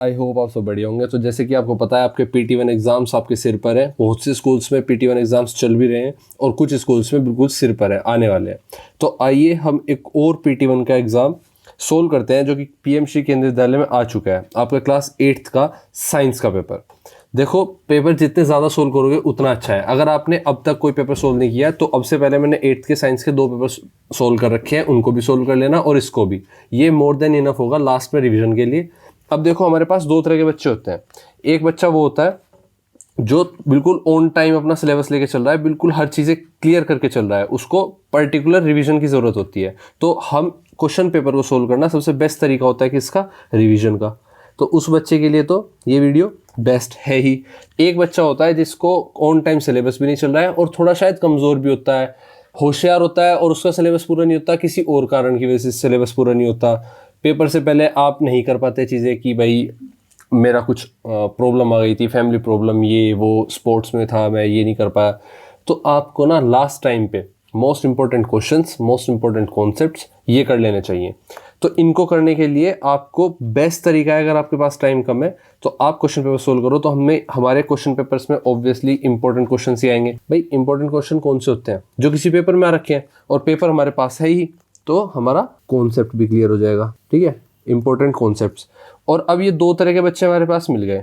I hope आप सब बढ़िया होंगे। तो जैसे कि आपको पता है आपके PT1 एग्जाम्स आपके सिर पर है। बहुत से स्कूल्स में PT1 एग्जाम्स चल भी रहे हैं और कुछ स्कूल्स में बिल्कुल सिर पर है, आने वाले हैं। तो आइए हम एक और PT1 का एग्ज़ाम सोल्व करते हैं जो कि PM श्री केंद्रीय विद्यालय में आ चुका है। आपका क्लास 8th का साइंस का पेपर। देखो, पेपर जितने ज़्यादा सोल्व करोगे उतना अच्छा है। अगर आपने अब तक कोई पेपर सोल्व नहीं किया तो अब से पहले मैंने 8th के साइंस के 2 पेपर सोल्व कर रखे हैं, उनको भी सोल्व कर लेना और इसको भी। ये मोर देन इनफ होगा लास्ट में रिवीजन के लिए। अब देखो, हमारे पास 2 तरह के बच्चे होते हैं। एक बच्चा वो होता है जो बिल्कुल ऑन टाइम अपना सिलेबस लेके चल रहा है, बिल्कुल हर चीज़ें क्लियर करके चल रहा है, उसको पर्टिकुलर रिवीजन की ज़रूरत होती है। तो हम क्वेश्चन पेपर को सोल्व करना सबसे बेस्ट तरीका होता है किसका? रिवीजन का। तो उस बच्चे के लिए तो ये वीडियो बेस्ट है ही। एक बच्चा होता है जिसको ऑन टाइम सिलेबस भी नहीं चल रहा है और थोड़ा शायद कमज़ोर भी होता है, होशियार होता है और उसका सिलेबस पूरा नहीं होता, किसी और कारण की वजह से सिलेबस पूरा नहीं होता। पेपर से पहले आप नहीं कर पाते चीज़ें कि भाई मेरा कुछ प्रॉब्लम आ गई थी, फैमिली प्रॉब्लम, ये वो, स्पोर्ट्स में था, मैं ये नहीं कर पाया। तो आपको ना लास्ट टाइम पे most important questions, most important concepts ये कर लेने चाहिए। तो इनको करने के लिए आपको बेस्ट तरीका है, अगर आपके पास टाइम कम है तो आप क्वेश्चन पेपर सोल्व करो। तो हमें हमारे क्वेश्चन पेपर्स में ऑब्वियसली इंपॉर्टेंट क्वेश्चन ही आएंगे। भाई इंपॉर्टेंट क्वेश्चन कौन से होते हैं? जो किसी पेपर में आ रखे हैं, और पेपर हमारे पास है ही, तो हमारा कॉन्सेप्ट भी क्लियर हो जाएगा। ठीक है, इंपॉर्टेंट कॉन्सेप्ट्स। और अब ये 2 तरह के बच्चे हमारे पास मिल गए।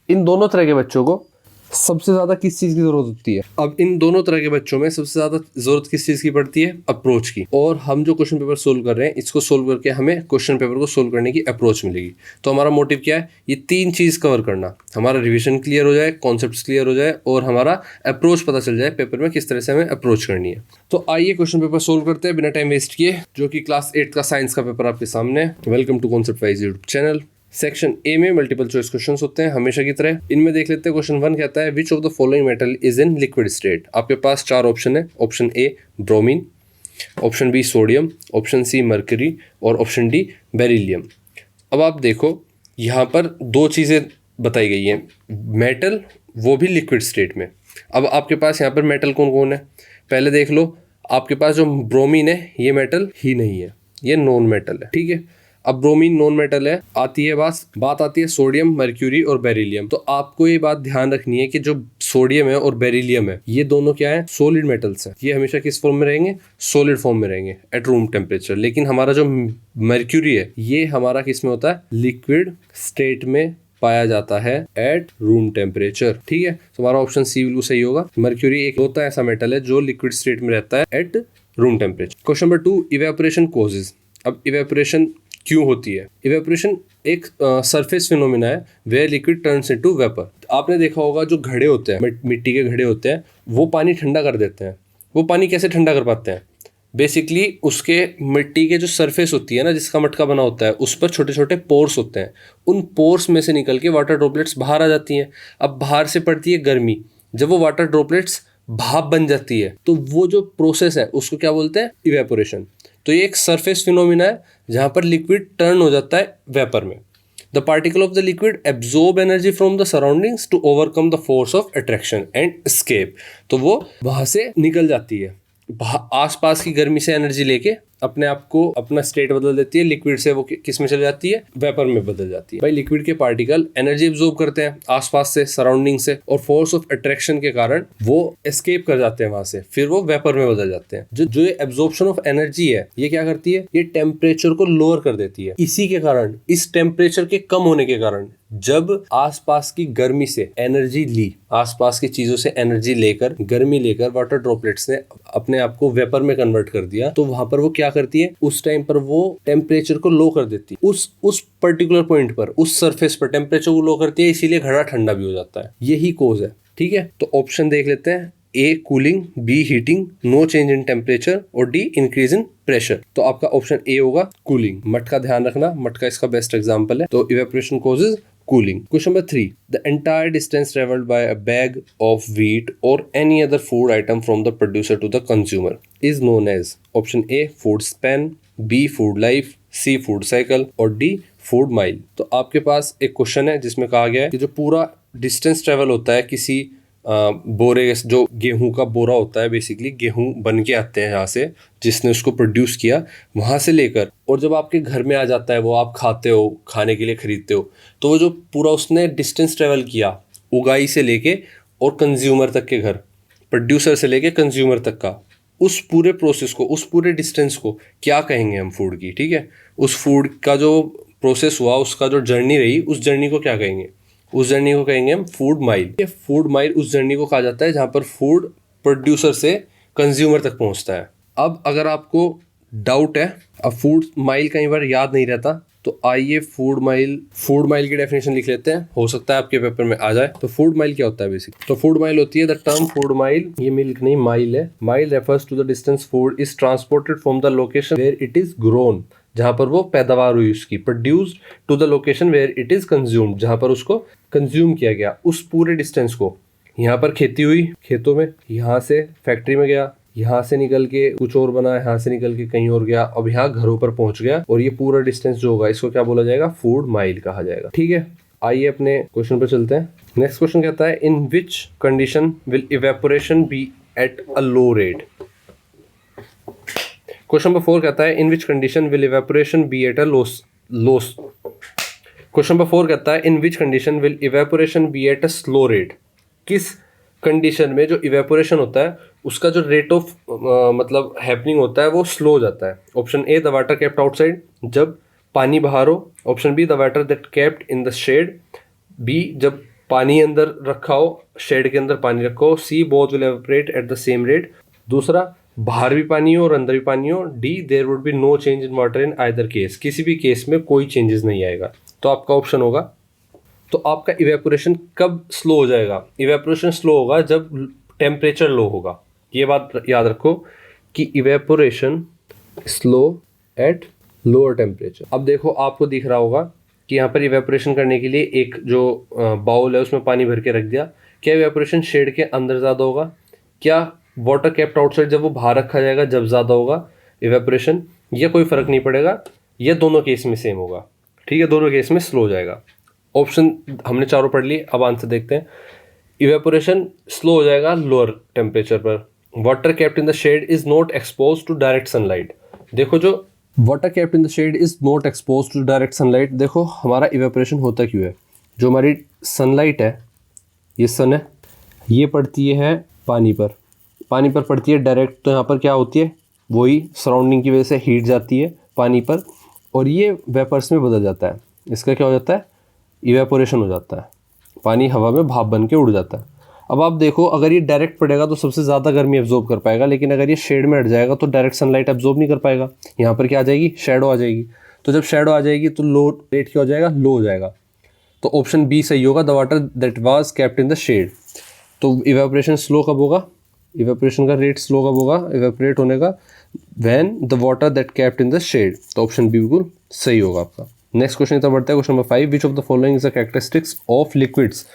इन दोनों तरह के बच्चों को सबसे ज़्यादा किस चीज़ की ज़रूरत होती है? अब इन दोनों तरह के बच्चों में सबसे ज़्यादा ज़रूरत किस चीज़ की पड़ती है? अप्रोच की। और हम जो क्वेश्चन पेपर सोल्व कर रहे हैं, इसको सोल्व करके हमें क्वेश्चन पेपर को सोल्व करने की अप्रोच मिलेगी। तो हमारा मोटिव क्या है? ये 3 चीज़ कवर करना। हमारा रिविजन क्लियर हो जाए, कॉन्सेप्ट्स क्लियर हो जाए और हमारा अप्रोच पता चल जाए पेपर में किस तरह से हमें अप्रोच करनी है। तो आइए क्वेश्चन पेपर सोल्व करते हैं बिना टाइम वेस्ट किए, जो कि क्लास 8 का साइंस का पेपर आपके सामने। Welcome to concept wise YouTube channel. Section A में मल्टीपल चॉइस क्वेश्चंस होते हैं हमेशा की तरह। इनमें देख लेते हैं। क्वेश्चन 1 कहता है which of the following metal is in liquid state. आपके पास 4 ऑप्शन है। Option A bromine, option B sodium, option C mercury और ऑप्शन डी बेरिलियम। अब आप देखो, यहाँ पर 2 चीज़ें बताई गई हैं, मेटल वो भी लिक्विड स्टेट में। अब आपके पास यहाँ पर मेटल कौन कौन है पहले देख लो। आपके पास जो ब्रोमीन है ये मेटल ही नहीं है, ये नॉन मेटल है। ठीक है, अब ब्रोमीन नॉन मेटल है। बात आती है सोडियम, मर्क्यूरी और बेरिलियम। तो आपको ये बात ध्यान रखनी है कि जो सोडियम है और बेरिलियम है, ये दोनों क्या है? सॉलिड मेटल्स हैं। ये हमेशा किस फॉर्म में रहेंगे? सॉलिड फॉर्म में रहेंगे एट रूम टेम्परेचर। लेकिन हमारा जो मर्क्यूरी है, ये हमारा किस में होता है? लिक्विड स्टेट में पाया जाता है एट रूम टेम्परेचर। ठीक है, तो हमारा ऑप्शन सी बिल्कुल सही होगा। मर्क्यूरी एक होता है ऐसा मेटल है जो लिक्विड स्टेट में रहता है at room temperature. Question number 2, evaporation causes. अब इवेपोरेशन क्यों होती है? इवेपोरेशन एक सरफेस फिनोमिना है where liquid turns into vapour. आपने देखा होगा जो घड़े होते हैं, मिट्टी के घड़े होते हैं, वो पानी ठंडा कर देते हैं। वो पानी कैसे ठंडा कर पाते हैं? बेसिकली उसके मिट्टी के जो सरफेस होती है ना, जिसका मटका बना होता है, उस पर छोटे छोटे पोर्स होते हैं। उन पोर्स में से निकल के वाटर ड्रॉपलेट्स बाहर आ जाती हैं। अब बाहर से पड़ती है गर्मी, जब वो वाटर ड्रॉपलेट्स भाप बन जाती है, तो वो जो प्रोसेस है उसको क्या बोलते हैं? इवेपोरेशन। तो ये एक सरफेस फिनोमिना है जहाँ पर लिक्विड टर्न हो जाता है वेपर में। The particle of the liquid absorb energy from the surroundings to overcome the force of attraction and escape. तो वो वहाँ से निकल जाती है, आसपास की गर्मी से एनर्जी लेके अपने आप को, अपना स्टेट बदल देती है। लिक्विड से वो किस में चली जाती है? वेपर में बदल जाती है। भाई लिक्विड के पार्टिकल एनर्जी एब्जॉर्ब करते हैं आसपास से, सराउंडिंग से, और फोर्स ऑफ अट्रैक्शन के कारण वो एस्केप कर जाते हैं वहां से, फिर वो वेपर में बदल जाते हैं। जो ये एब्जॉर्प्शन ऑफ एनर्जी है, ये क्या करती है? ये टेम्परेचर को लोअर कर देती है। इसी के कारण, इस टेम्परेचर के कम होने के कारण, जब आसपास की गर्मी से एनर्जी ली, आसपास की चीजों से एनर्जी लेकर, गर्मी लेकर वाटर ड्रॉपलेट्स ने अपने आप को वेपर में कन्वर्ट कर दिया, तो वहां पर वो क्या करती है? उस टाइम पर वो टेम्परेचर को लो कर देती है। उस पर्टिकुलर पॉइंट पर, उस सरफेस पर टेम्परेचर को लो करती है, इसीलिए घड़ा ठंडा भी हो जाता है। यही कोज है। ठीक है, तो ऑप्शन देख लेते हैं। A cooling, B heating, no change in temperature और डी इंक्रीज इन प्रेशर। तो आपका ऑप्शन ए होगा कूलिंग। मटका ध्यान रखना, मटका इसका बेस्ट एग्जांपल है। तो evaporation causes cooling. Question number 3. The entire distance traveled by a bag of wheat or any other food item from the producer to the consumer is known as option A food span, B food life, C food cycle और D food mile. तो आपके पास एक question है जिसमें कहा गया है कि जो पूरा डिस्टेंस ट्रेवल होता है किसी बोरे, जो गेहूं का बोरा होता है, बेसिकली गेहूं बन के आते हैं यहाँ से, जिसने उसको प्रोड्यूस किया वहाँ से लेकर, और जब आपके घर में आ जाता है वो, आप खाते हो, खाने के लिए खरीदते हो, तो वो जो पूरा उसने डिस्टेंस ट्रेवल किया उगाई से लेके और कंज्यूमर तक के घर, प्रोड्यूसर से लेके कंज्यूमर तक का, उस पूरे प्रोसेस को, उस पूरे डिस्टेंस को क्या कहेंगे हम फूड की, ठीक है। उस फूड का जो प्रोसेस हुआ, उसका जो जर्नी रही, उस जर्नी को क्या कहेंगे, उस जर्नी को कहेंगे हम फूड माइल। ये फूड माइल उस जर्नी को कहा जाता है जहाँ पर फूड प्रोड्यूसर से कंज्यूमर तक पहुँचता है। अब अगर आपको डाउट है, अब फूड माइल कई बार याद नहीं रहता, तो आइए फूड माइल की डेफिनेशन लिख लेते हैं, हो सकता है आपके पेपर में आ जाए। तो फूड माइल क्या होता है बेसिक, तो फूड माइल होती है द टर्म फूड माइल, ये मिल्क नहीं माइल है, mile refers to the distance food is transported from the location where it is grown, जहां पर वो पैदावार हुई उसकी, produced to the location where it is consumed, जहां पर उसको कंज्यूम किया गया, उस पूरे डिस्टेंस को। यहाँ पर खेती हुई खेतों में, यहाँ से फैक्ट्री में गया, यहाँ से निकल के कुछ और बना, यहाँ से निकल के कहीं और गया, अब यहाँ घरों पर पहुंच गया, और ये पूरा डिस्टेंस जो होगा इसको क्या बोला जाएगा, फूड माइल कहा जाएगा। ठीक है, आइए अपने क्वेश्चन पर चलते हैं। नेक्स्ट क्वेश्चन कहता है in which condition will evaporation be at a low rate. Question number 4 कहता है in which condition will evaporation be at a question number 4 कहता है in which condition will evaporation be at a slow rate. किस condition में जो evaporation होता है उसका जो रेट ऑफ मतलब हैपनिंग होता है वो स्लो हो जाता है। Option A the water kept outside, जब पानी बाहर हो। Option B the water that kept in the shade, B जब पानी अंदर रखा हो, शेड के अंदर पानी रखा हो। See both will evaporate at the same rate, दूसरा बाहर भी पानी हो और अंदर भी पानी हो। D there would be no change in water in either case, किसी भी केस में कोई चेंजेस नहीं आएगा। तो आपका ऑप्शन होगा, तो आपका इवेपोरेशन कब स्लो हो जाएगा, इवेपोरेशन स्लो होगा जब टेम्परेचर लो होगा। ये बात याद रखो कि evaporation slow at lower temperature. अब देखो आपको दिख रहा होगा कि यहाँ पर इवेपोरेशन करने के लिए एक जो बाउल है उसमें पानी भर के रख दिया। क्या इवेपोरेशन शेड के अंदर ज़्यादा होगा, क्या वाटर केप्ट आउटसाइड जब वो बाहर रखा जाएगा जब ज़्यादा होगा इवेपोरेशन, या कोई फ़र्क नहीं पड़ेगा, या दोनों केस में सेम होगा। ठीक है, दोनों केस में स्लो हो जाएगा। ऑप्शन हमने चारों पढ़ लिए, अब आंसर देखते हैं। इवेपोरेशन स्लो हो जाएगा लोअर टेम्परेचर पर। Water kept in the shade is not expose to direct sunlight. देखो जो water kept in the shade is not expose to direct sunlight, देखो हमारा इवेपोरेशन होता क्यों है, जो हमारी सनलाइट है, ये सन है, ये पड़ती है पानी पर, पानी पर पड़ती है डायरेक्ट, तो यहाँ पर क्या होती है, वही सराउंडिंग की वजह से हीट जाती है पानी पर, और ये वेपर्स में बदल जाता है। इसका क्या हो जाता है, इवेपोरेशन हो जाता है, पानी हवा में भाप बन के उड़ जाता है। अब आप देखो अगर ये डायरेक्ट पड़ेगा तो सबसे ज़्यादा गर्मी एब्जॉर्ब कर पाएगा, लेकिन अगर ये शेड में हट जाएगा तो डायरेक्ट सनलाइट एब्जॉर्ब नहीं कर पाएगा। यहाँ पर क्या आ जाएगी, शैडो आ जाएगी। तो जब शैडो आ जाएगी तो लो रेट क्या हो जाएगा, लो हो जाएगा। तो ऑप्शन बी सही होगा, the water that was kept in the shade. तो इवेपोरेशन स्लो कब होगा, इवेपोरेशन का रेट स्लो कब होगा इवेपोरेट होने का, when the water that kept in the shade. तो ऑप्शन बी बिल्कुल सही होगा आपका। नेक्स्ट क्वेश्चन इतना बढ़ता है, question number 5, which of the following is the characteristics of liquids.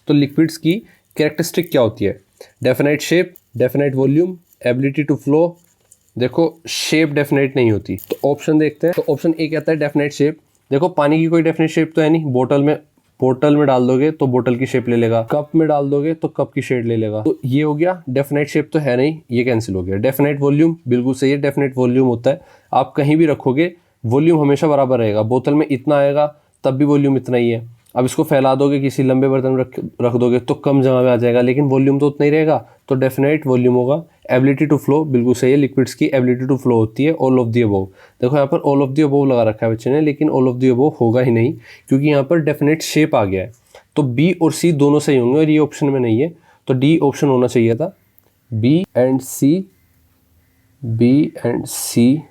तो लिक्विड्स की कैरेक्टरिस्टिक क्या होती है, definite shape, definite volume, ability to flow. देखो शेप डेफिनाइट नहीं होती, तो ऑप्शन देखते हैं। तो ऑप्शन ए कहता है डेफिनाइट शेप। देखो पानी की कोई डेफिनेट शेप तो है नहीं, बोतल में डाल दोगे तो बोतल की शेप ले लेगा, कप में डाल दोगे तो कप की शेप ले लेगा, तो ये हो गया डेफिनेट शेप तो है नहीं, ये कैंसिल हो गया। डेफिनेट वॉल्यूम बिल्कुल सही है, डेफिनेट वॉल्यूम होता है, आप कहीं भी रखोगे वॉल्यूम हमेशा बराबर रहेगा, बोतल में इतना आएगा तब भी वॉल्यूम इतना ही है। अब इसको फैला दोगे, किसी लंबे बर्तन में रख दोगे तो कम जगह में आ जाएगा, लेकिन वॉल्यूम तो उतना ही रहेगा, तो डेफिनेट वॉल्यूम होगा। एबिलिटी टू फ्लो बिल्कुल सही है, लिक्विड्स की एबिलिटी टू फ्लो होती है ऑल ऑफ द अबव। देखो यहाँ पर ऑल ऑफ द अबव लगा रखा है बच्चे ने, लेकिन ऑल ऑफ द अबव होगा ही नहीं, क्योंकि यहाँ पर डेफिनेट शेप आ गया है। तो बी और सी दोनों सही होंगे और ये ऑप्शन में नहीं है, तो डी ऑप्शन होना चाहिए था, बी एंड सी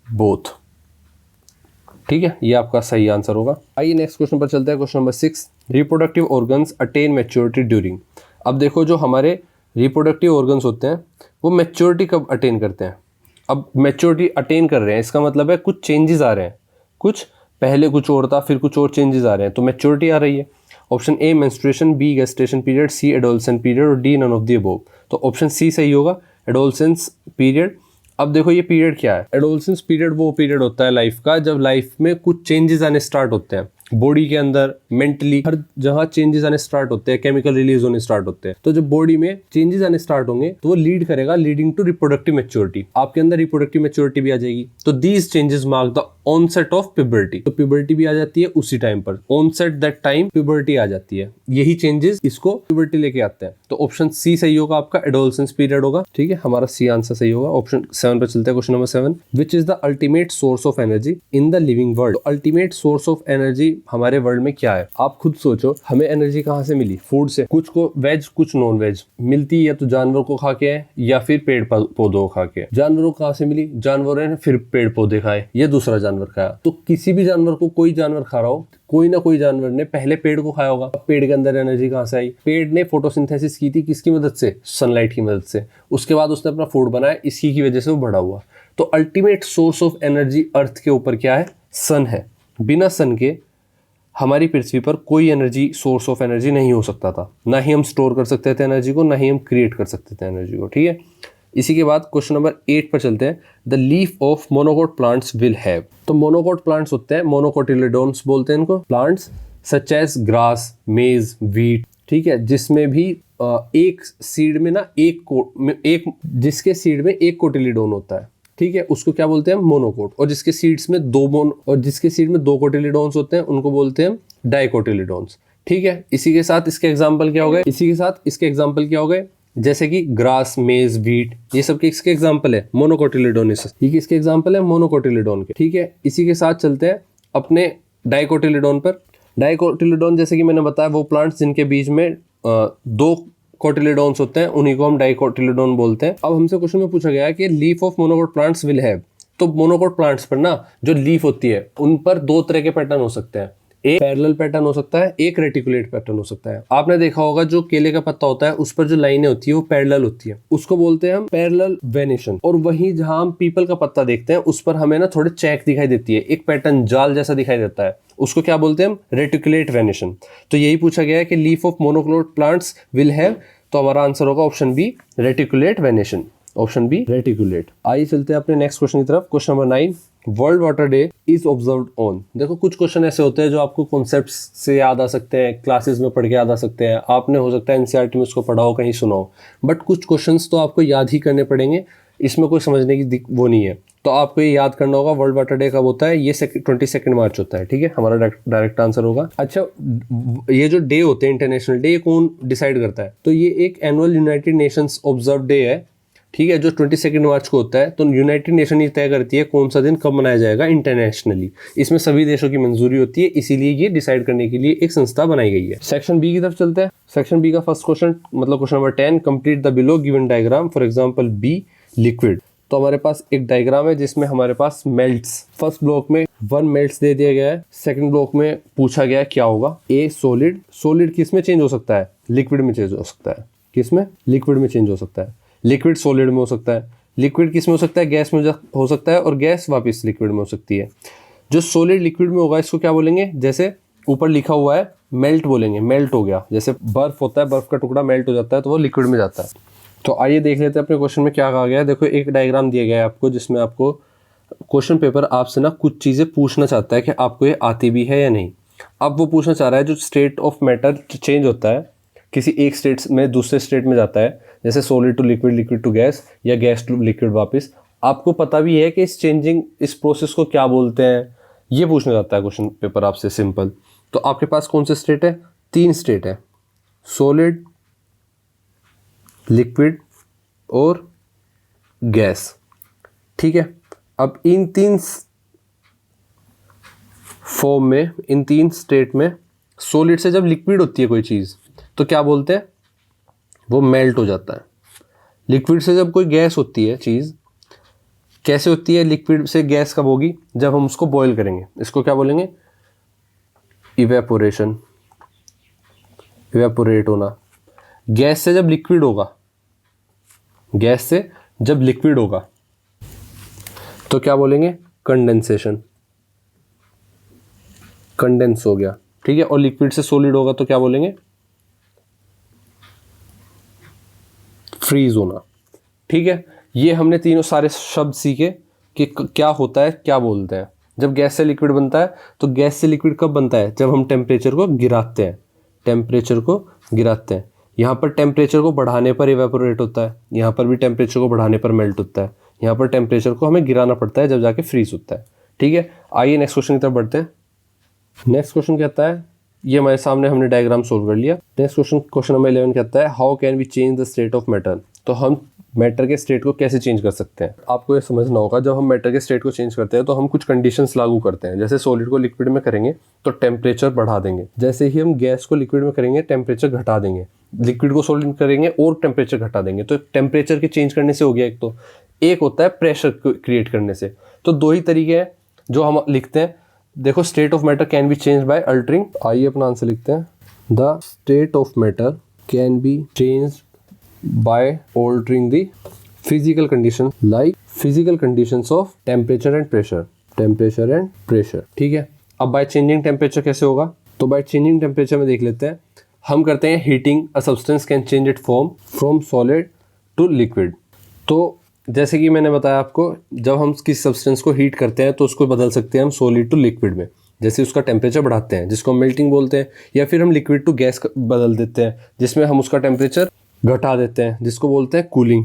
बोथ। ठीक है, ये आपका सही आंसर होगा। आइए नेक्स्ट क्वेश्चन पर चलते हैं, question number 6, reproductive organs attain maturity during. अब देखो जो हमारे रिप्रोडक्टिव ऑर्गन्स होते हैं वो मैच्योरिटी कब अटेन करते हैं। अब मैच्योरिटी अटेन कर रहे हैं, इसका मतलब है कुछ चेंजेस आ रहे हैं, कुछ पहले कुछ और था फिर कुछ और चेंजेस आ रहे हैं, तो मैच्योरिटी आ रही है। Option A menstruation, B gestation period, C adolescent period और D none of the above. तो ऑप्शन सी सही होगा, एडोलसेंस पीरियड। अब देखो ये पीरियड क्या है, एडोलसेंस पीरियड वो पीरियड होता है लाइफ का जब लाइफ में कुछ चेंजेस आने स्टार्ट होते हैं, बॉडी के अंदर, मेंटली, हर जगह चेंजेस आने स्टार्ट होते हैं, केमिकल रिलीज होने स्टार्ट होते हैं। तो जब बॉडी में चेंजेस आने स्टार्ट होंगे तो वो लीड करेगा लीडिंग टू रिप्रोडक्टिव मैच्योरिटी, आपके अंदर रिप्रोडक्टिव मैच्योरिटी भी आ जाएगी। तो these changes mark the onset of puberty. तो प्यूबर्टी भी आ जाती है उसी टाइम पर, ऑनसेट दैट टाइम प्यूबर्टी आ जाती है। यही चेंजेस इसको प्यूबर्टी लेके आते हैं। तो ऑप्शन सी सही होगा आपका, एडोलसेंस पीरियड होगा। ठीक है, हमारा सी आंसर सही होगा। ऑप्शन 7 पर चलते हैं, question number 7, which is the ultimate source of energy in the living world. Ultimate source of energy हमारे वर्ल्ड में क्या है? आप खुद सोचो, हमें एनर्जी कहाँ से मिली? फूड से। कुछ को वेज, कुछ नॉन वेज मिलती, या तो जानवर को खा के है या फिर पेड़ पौधों को खा के। जानवरों को कहाँ से मिली? जानवरों ने फिर पेड़ पौधे खाए, ये दूसरा जानवर खाया। तो किसी भी जानवर को कोई जानवर खा रहा हो, कोई ना कोई जानवर ने पहले पेड़ को खाया होगा। पेड़ के अंदर एनर्जी कहाँ से आई? पेड़ ने फोटोसिंथेसिस की थी, किसकी मदद से? सनलाइट की मदद से। उसके बाद उसने अपना फूड बनाया, इसी की वजह से वो बड़ा हुआ। तो अल्टीमेट सोर्स ऑफ एनर्जी अर्थ के ऊपर क्या है? सन है। बिना सन के हमारी पृथ्वी पर कोई एनर्जी, सोर्स ऑफ एनर्जी नहीं हो सकता था। ना ही हम स्टोर कर सकते थे एनर्जी को, ना ही हम क्रिएट कर सकते थे एनर्जी को। ठीक है, इसी के बाद क्वेश्चन नंबर 8 पर चलते हैं। The leaf of monocot plants will have. तो मोनोकोट प्लांट्स होते हैं, मोनोकोटिलेडोन्स बोलते हैं इनको, प्लांट्स सच एज ग्रास, मेज, व्हीट। ठीक है, जिसमें भी एक सीड में ना एक जिसके सीड में एक कोटिलिडोन होता है। ठीक है, उसको क्या बोलते हैं? मोनोकोट। और जिसके सीड्स में जिसके सीड में दो कोटिलिडोन्स होते हैं उनको बोलते हैं डाइकोटिलिडोन्स। ठीक है, इसी के साथ इसके एग्जाम्पल क्या हो गए? जैसे कि ग्रास, मेज, व्हीट, ये सब किसके एग्जाम्पल है? मोनोकोटिलिडोनिस। ये किसके एग्जाम्पल है? मोनोकोटिलिडोन के। ठीक है, इसी के साथ चलते हैं अपने डाइकोटिलिडोन पर। डाइकोटिलिडोन जैसे कि मैंने बताया, वो प्लांट्स जिनके बीच में दो कोटिलिडोन्स होते हैं, उन्हीं को हम डाइकोटिलिडोन बोलते हैं। अब हमसे क्वेश्चन में पूछा गया है कि leaf of monocot plants will have. तो मोनोकोट प्लांट्स पर ना जो लीफ होती है उन पर दो तरह के पैटर्न हो सकते हैं। एक पैरेलल पैटर्न हो सकता है, एक रेटिकुलेट पैटर्न हो सकता है। आपने देखा होगा जो केले का पत्ता होता है उस पर जो लाइनें होती है वो पैरेलल होती है, उसको बोलते हैं हम पैरेलल वेनेशन। और वहीं जहां हम पीपल का पत्ता देखते हैं उस पर हमें ना थोड़े चैक दिखाई देती है, एक पैटर्न जाल जैसा दिखाई देता है, उसको क्या बोलते हैं हम? Reticulate venation. तो यही पूछा गया है कि leaf of monocot plants will have. तो हमारा आंसर होगा option B, reticulate venation. Option B, reticulate. आइए चलते हैं अपने नेक्स्ट क्वेश्चन की तरफ। Question number 9, world water day is observed on. देखो, कुछ क्वेश्चन ऐसे होते हैं जो आपको कॉन्सेप्ट्स से याद आ सकते हैं, क्लासेस में पढ़ के याद आ सकते हैं, आपने हो सकता है एनसीईआरटी में उसको पढ़ा हो, कहीं सुना हो, बट कुछ क्वेश्चंस तो आपको याद ही करने पड़ेंगे, इसमें कोई समझने की वो नहीं है। तो आपको ये याद करना होगा वर्ल्ड वाटर डे कब होता है? ये 22 मार्च होता है। ठीक है, हमारा डायरेक्ट आंसर होगा। अच्छा, ये जो डे होते हैं इंटरनेशनल डे, कौन डिसाइड करता है? तो ये एक annual United Nations observe day है। ठीक है, जो 22 मार्च को होता है। तो यूनाइटेड नेशन ये तय करती है कौन सा दिन कब मनाया जाएगा इंटरनेशनली। इसमें सभी देशों की मंजूरी होती है, इसीलिए ये डिसाइड करने के लिए एक संस्था बनाई गई है। सेक्शन बी की तरफ चलते हैं। सेक्शन बी का फर्स्ट क्वेश्चन, मतलब question number 10, complete the below given diagram. For example B, liquid. तो हमारे पास एक डायग्राम है जिसमें हमारे पास मेल्ट्स, फर्स्ट ब्लॉक में 1 मेल्ट्स दे दिया गया है। सेकंड ब्लॉक में पूछा गया है क्या होगा? ए, सॉलिड। सॉलिड किस में चेंज हो सकता है? लिक्विड में चेंज हो सकता है। किस में? लिक्विड में चेंज हो सकता है। लिक्विड सॉलिड में हो सकता है। लिक्विड किस में हो सकता है? गैस में हो सकता है, और गैस वापस लिक्विड में हो सकती है। जो सॉलिड लिक्विड में होगा इसको क्या बोलेंगे? जैसे ऊपर लिखा हुआ है मेल्ट बोलेंगे, मेल्ट हो गया। जैसे बर्फ होता है, बर्फ का टुकड़ा मेल्ट हो जाता है तो वो लिक्विड में जाता है। तो आइए देख लेते हैं अपने क्वेश्चन में क्या कहा गया है। देखो, एक डायग्राम दिया गया है आपको, जिसमें आपको क्वेश्चन पेपर आपसे ना कुछ चीज़ें पूछना चाहता है कि आपको ये आती भी है या नहीं। अब वो पूछना चाह रहा है जो स्टेट ऑफ मैटर चेंज होता है, किसी एक स्टेट में दूसरे स्टेट में जाता है, जैसे solid to liquid, liquid to gas, या गैस टू लिक्विड वापस, आपको पता भी है कि इस प्रोसेस को क्या बोलते हैं, ये पूछना चाहता है क्वेश्चन पेपर आपसे, सिंपल। तो आपके पास कौन से स्टेट है? 3 स्टेट है, सॉलिड, लिक्विड और गैस। ठीक है, अब इन 3 फॉर्म में, इन 3 स्टेट में, सॉलिड से जब लिक्विड होती है कोई चीज़ तो क्या बोलते हैं? वो मेल्ट हो जाता है। लिक्विड से जब कोई गैस होती है चीज़, कैसे होती है? लिक्विड से गैस कब होगी? जब हम उसको बॉईल करेंगे। इसको क्या बोलेंगे? इवेपोरेशन, इवेपोरेट होना। गैस से जब लिक्विड होगा, गैस से जब लिक्विड होगा तो क्या बोलेंगे? कंडेंसेशन, कंडेंस हो गया। ठीक है, और लिक्विड से सॉलिड होगा तो क्या बोलेंगे? फ्रीज होना। ठीक है, ये हमने तीनों सारे शब्द सीखे कि क्या होता है, क्या बोलते हैं। जब गैस से लिक्विड बनता है तो गैस से लिक्विड कब बनता है? जब हम टेम्परेचर को गिराते हैं, टेम्परेचर को गिराते हैं। यहाँ पर टेम्परेचर को बढ़ाने पर इवेपोरेट होता है, यहाँ पर भी टेम्परेचर को बढ़ाने पर मेल्ट होता है, यहाँ पर टेम्परेचर को हमें गिराना पड़ता है जब जाके फ्रीज होता है। ठीक है, आइए नेक्स्ट क्वेश्चन की तरफ बढ़ते हैं। नेक्स्ट क्वेश्चन कहता है, ये हमारे सामने हमने डायग्राम सोल्व कर लिया। नेक्स्ट क्वेश्चन, क्वेश्चन नंबर 11 कहता है how can we change the state of matter. तो हम मैटर के स्टेट को कैसे चेंज कर सकते हैं? आपको ये समझना होगा, जब हम मैटर के स्टेट को चेंज करते हैं तो हम कुछ कंडीशंस लागू करते हैं। जैसे सॉलिड को लिक्विड में करेंगे तो टेम्परेचर बढ़ा देंगे, जैसे ही हम गैस को लिक्विड में करेंगे टेम्परेचर घटा देंगे, लिक्विड को सॉलिड में करेंगे और टेम्परेचर घटा देंगे। तो टेम्परेचर के चेंज करने से हो गया एक होता है प्रेशर क्रिएट करने से। तो दो ही तरीके हैं जो हम लिखते हैं। देखो, state of matter can be change bye altering, आइए अपना आंसर लिखते हैं, the state of matter can be change bye altering the physical condition like physical conditions of temperature and pressure. ठीक है, अब बाय चेंजिंग टेम्परेचर कैसे होगा? तो बाय चेंजिंग टेम्परेचर में देख लेते हैं। हम करते हैं heating a substance can change it form from solid to liquid. तो जैसे कि मैंने बताया आपको, जब हम किसी सब्सटेंस को हीट करते हैं तो उसको बदल सकते हैं हम सॉलिड टू लिक्विड में। जैसे उसका टेम्परेचर बढ़ाते हैं जिसको हम मेल्टिंग बोलते हैं, या फिर हम लिक्विड टू गैस बदल देते हैं जिसमें हम उसका टेम्परेचर घटा देते हैं, जिसको बोलते हैं कूलिंग।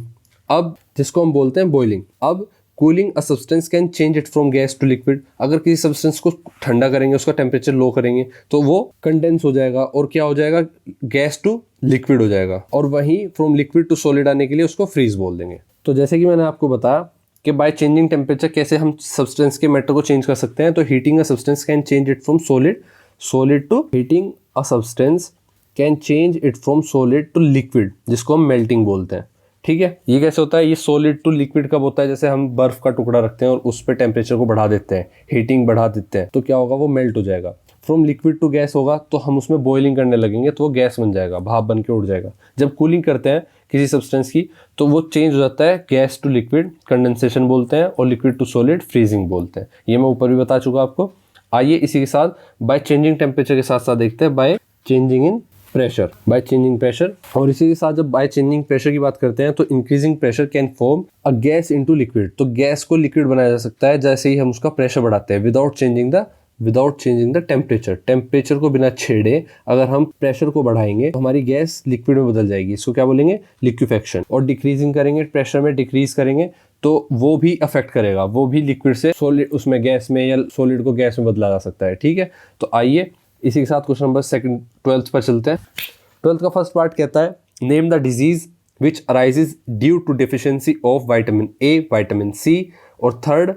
अब जिसको हम बोलते हैं बॉइलिंग। अब cooling a substance can change it from gas to liquid. अगर किसी सब्सटेंस को ठंडा करेंगे, उसका टेम्परेचर लो करेंगे तो वो कंडेंस हो जाएगा और क्या हो जाएगा? गैस टू लिक्विड हो जाएगा। और वहीं फ्रॉम लिक्विड टू सॉलिड आने के लिए उसको फ्रीज बोल देंगे। तो जैसे कि मैंने आपको बताया कि बाय चेंजिंग टेम्परेचर कैसे हम सब्सटेंस के मैटर को चेंज कर सकते हैं। तो heating a substance can change it from solid to heating a substance can change it from solid to liquid, जिसको हम मेल्टिंग बोलते हैं। ठीक है, ये कैसे होता है? ये सॉलिड टू लिक्विड कब होता है? जैसे हम बर्फ का टुकड़ा रखते हैं और उस पर टेम्परेचर को बढ़ा देते हैं, हीटिंग बढ़ा देते हैं, तो क्या होगा? वो मेल्ट हो जाएगा। फ्रॉम लिक्विड टू गैस होगा तो हम उसमें बॉइलिंग करने लगेंगे तो वो गैस बन जाएगा, भाप बन के उड़ जाएगा। जब कूलिंग करते हैं किसी सब्सटेंस की तो वो चेंज हो जाता है गैस टू लिक्विड, कंडेंसेशन बोलते हैं, और लिक्विड टू सॉलिड फ्रीजिंग बोलते हैं। ये मैं ऊपर भी बता चुका आपको। आइए इसी के साथ बाय चेंजिंग टेम्परेचर के साथ साथ देखते हैं by changing in pressure, by changing pressure. और इसी के साथ जब बाय चेंजिंग प्रेशर की बात करते हैं तो increasing pressure can form a gas into liquid. तो गैस को लिक्विड बनाया जा सकता है जैसे ही हम उसका प्रेशर बढ़ाते हैं, विदाउट चेंजिंग द टेम्परेचर को बिना छेड़े अगर हम प्रेशर को बढ़ाएंगे तो हमारी गैस लिक्विड में बदल जाएगी। इसको क्या बोलेंगे? लिक्विफेक्शन। और डिक्रीजिंग करेंगे, प्रेशर में डिक्रीज करेंगे तो वो भी अफेक्ट करेगा, वो भी लिक्विड से सॉलिड उसमें गैस में, या सॉलिड को गैस में बदला जा सकता है। ठीक है, तो आइए इसी के साथ क्वेश्चन नंबर 12th पर चलते हैं। 12th का फर्स्ट पार्ट कहता है name the disease which arises due to deficiency of vitamin A, vitamin C. और थर्ड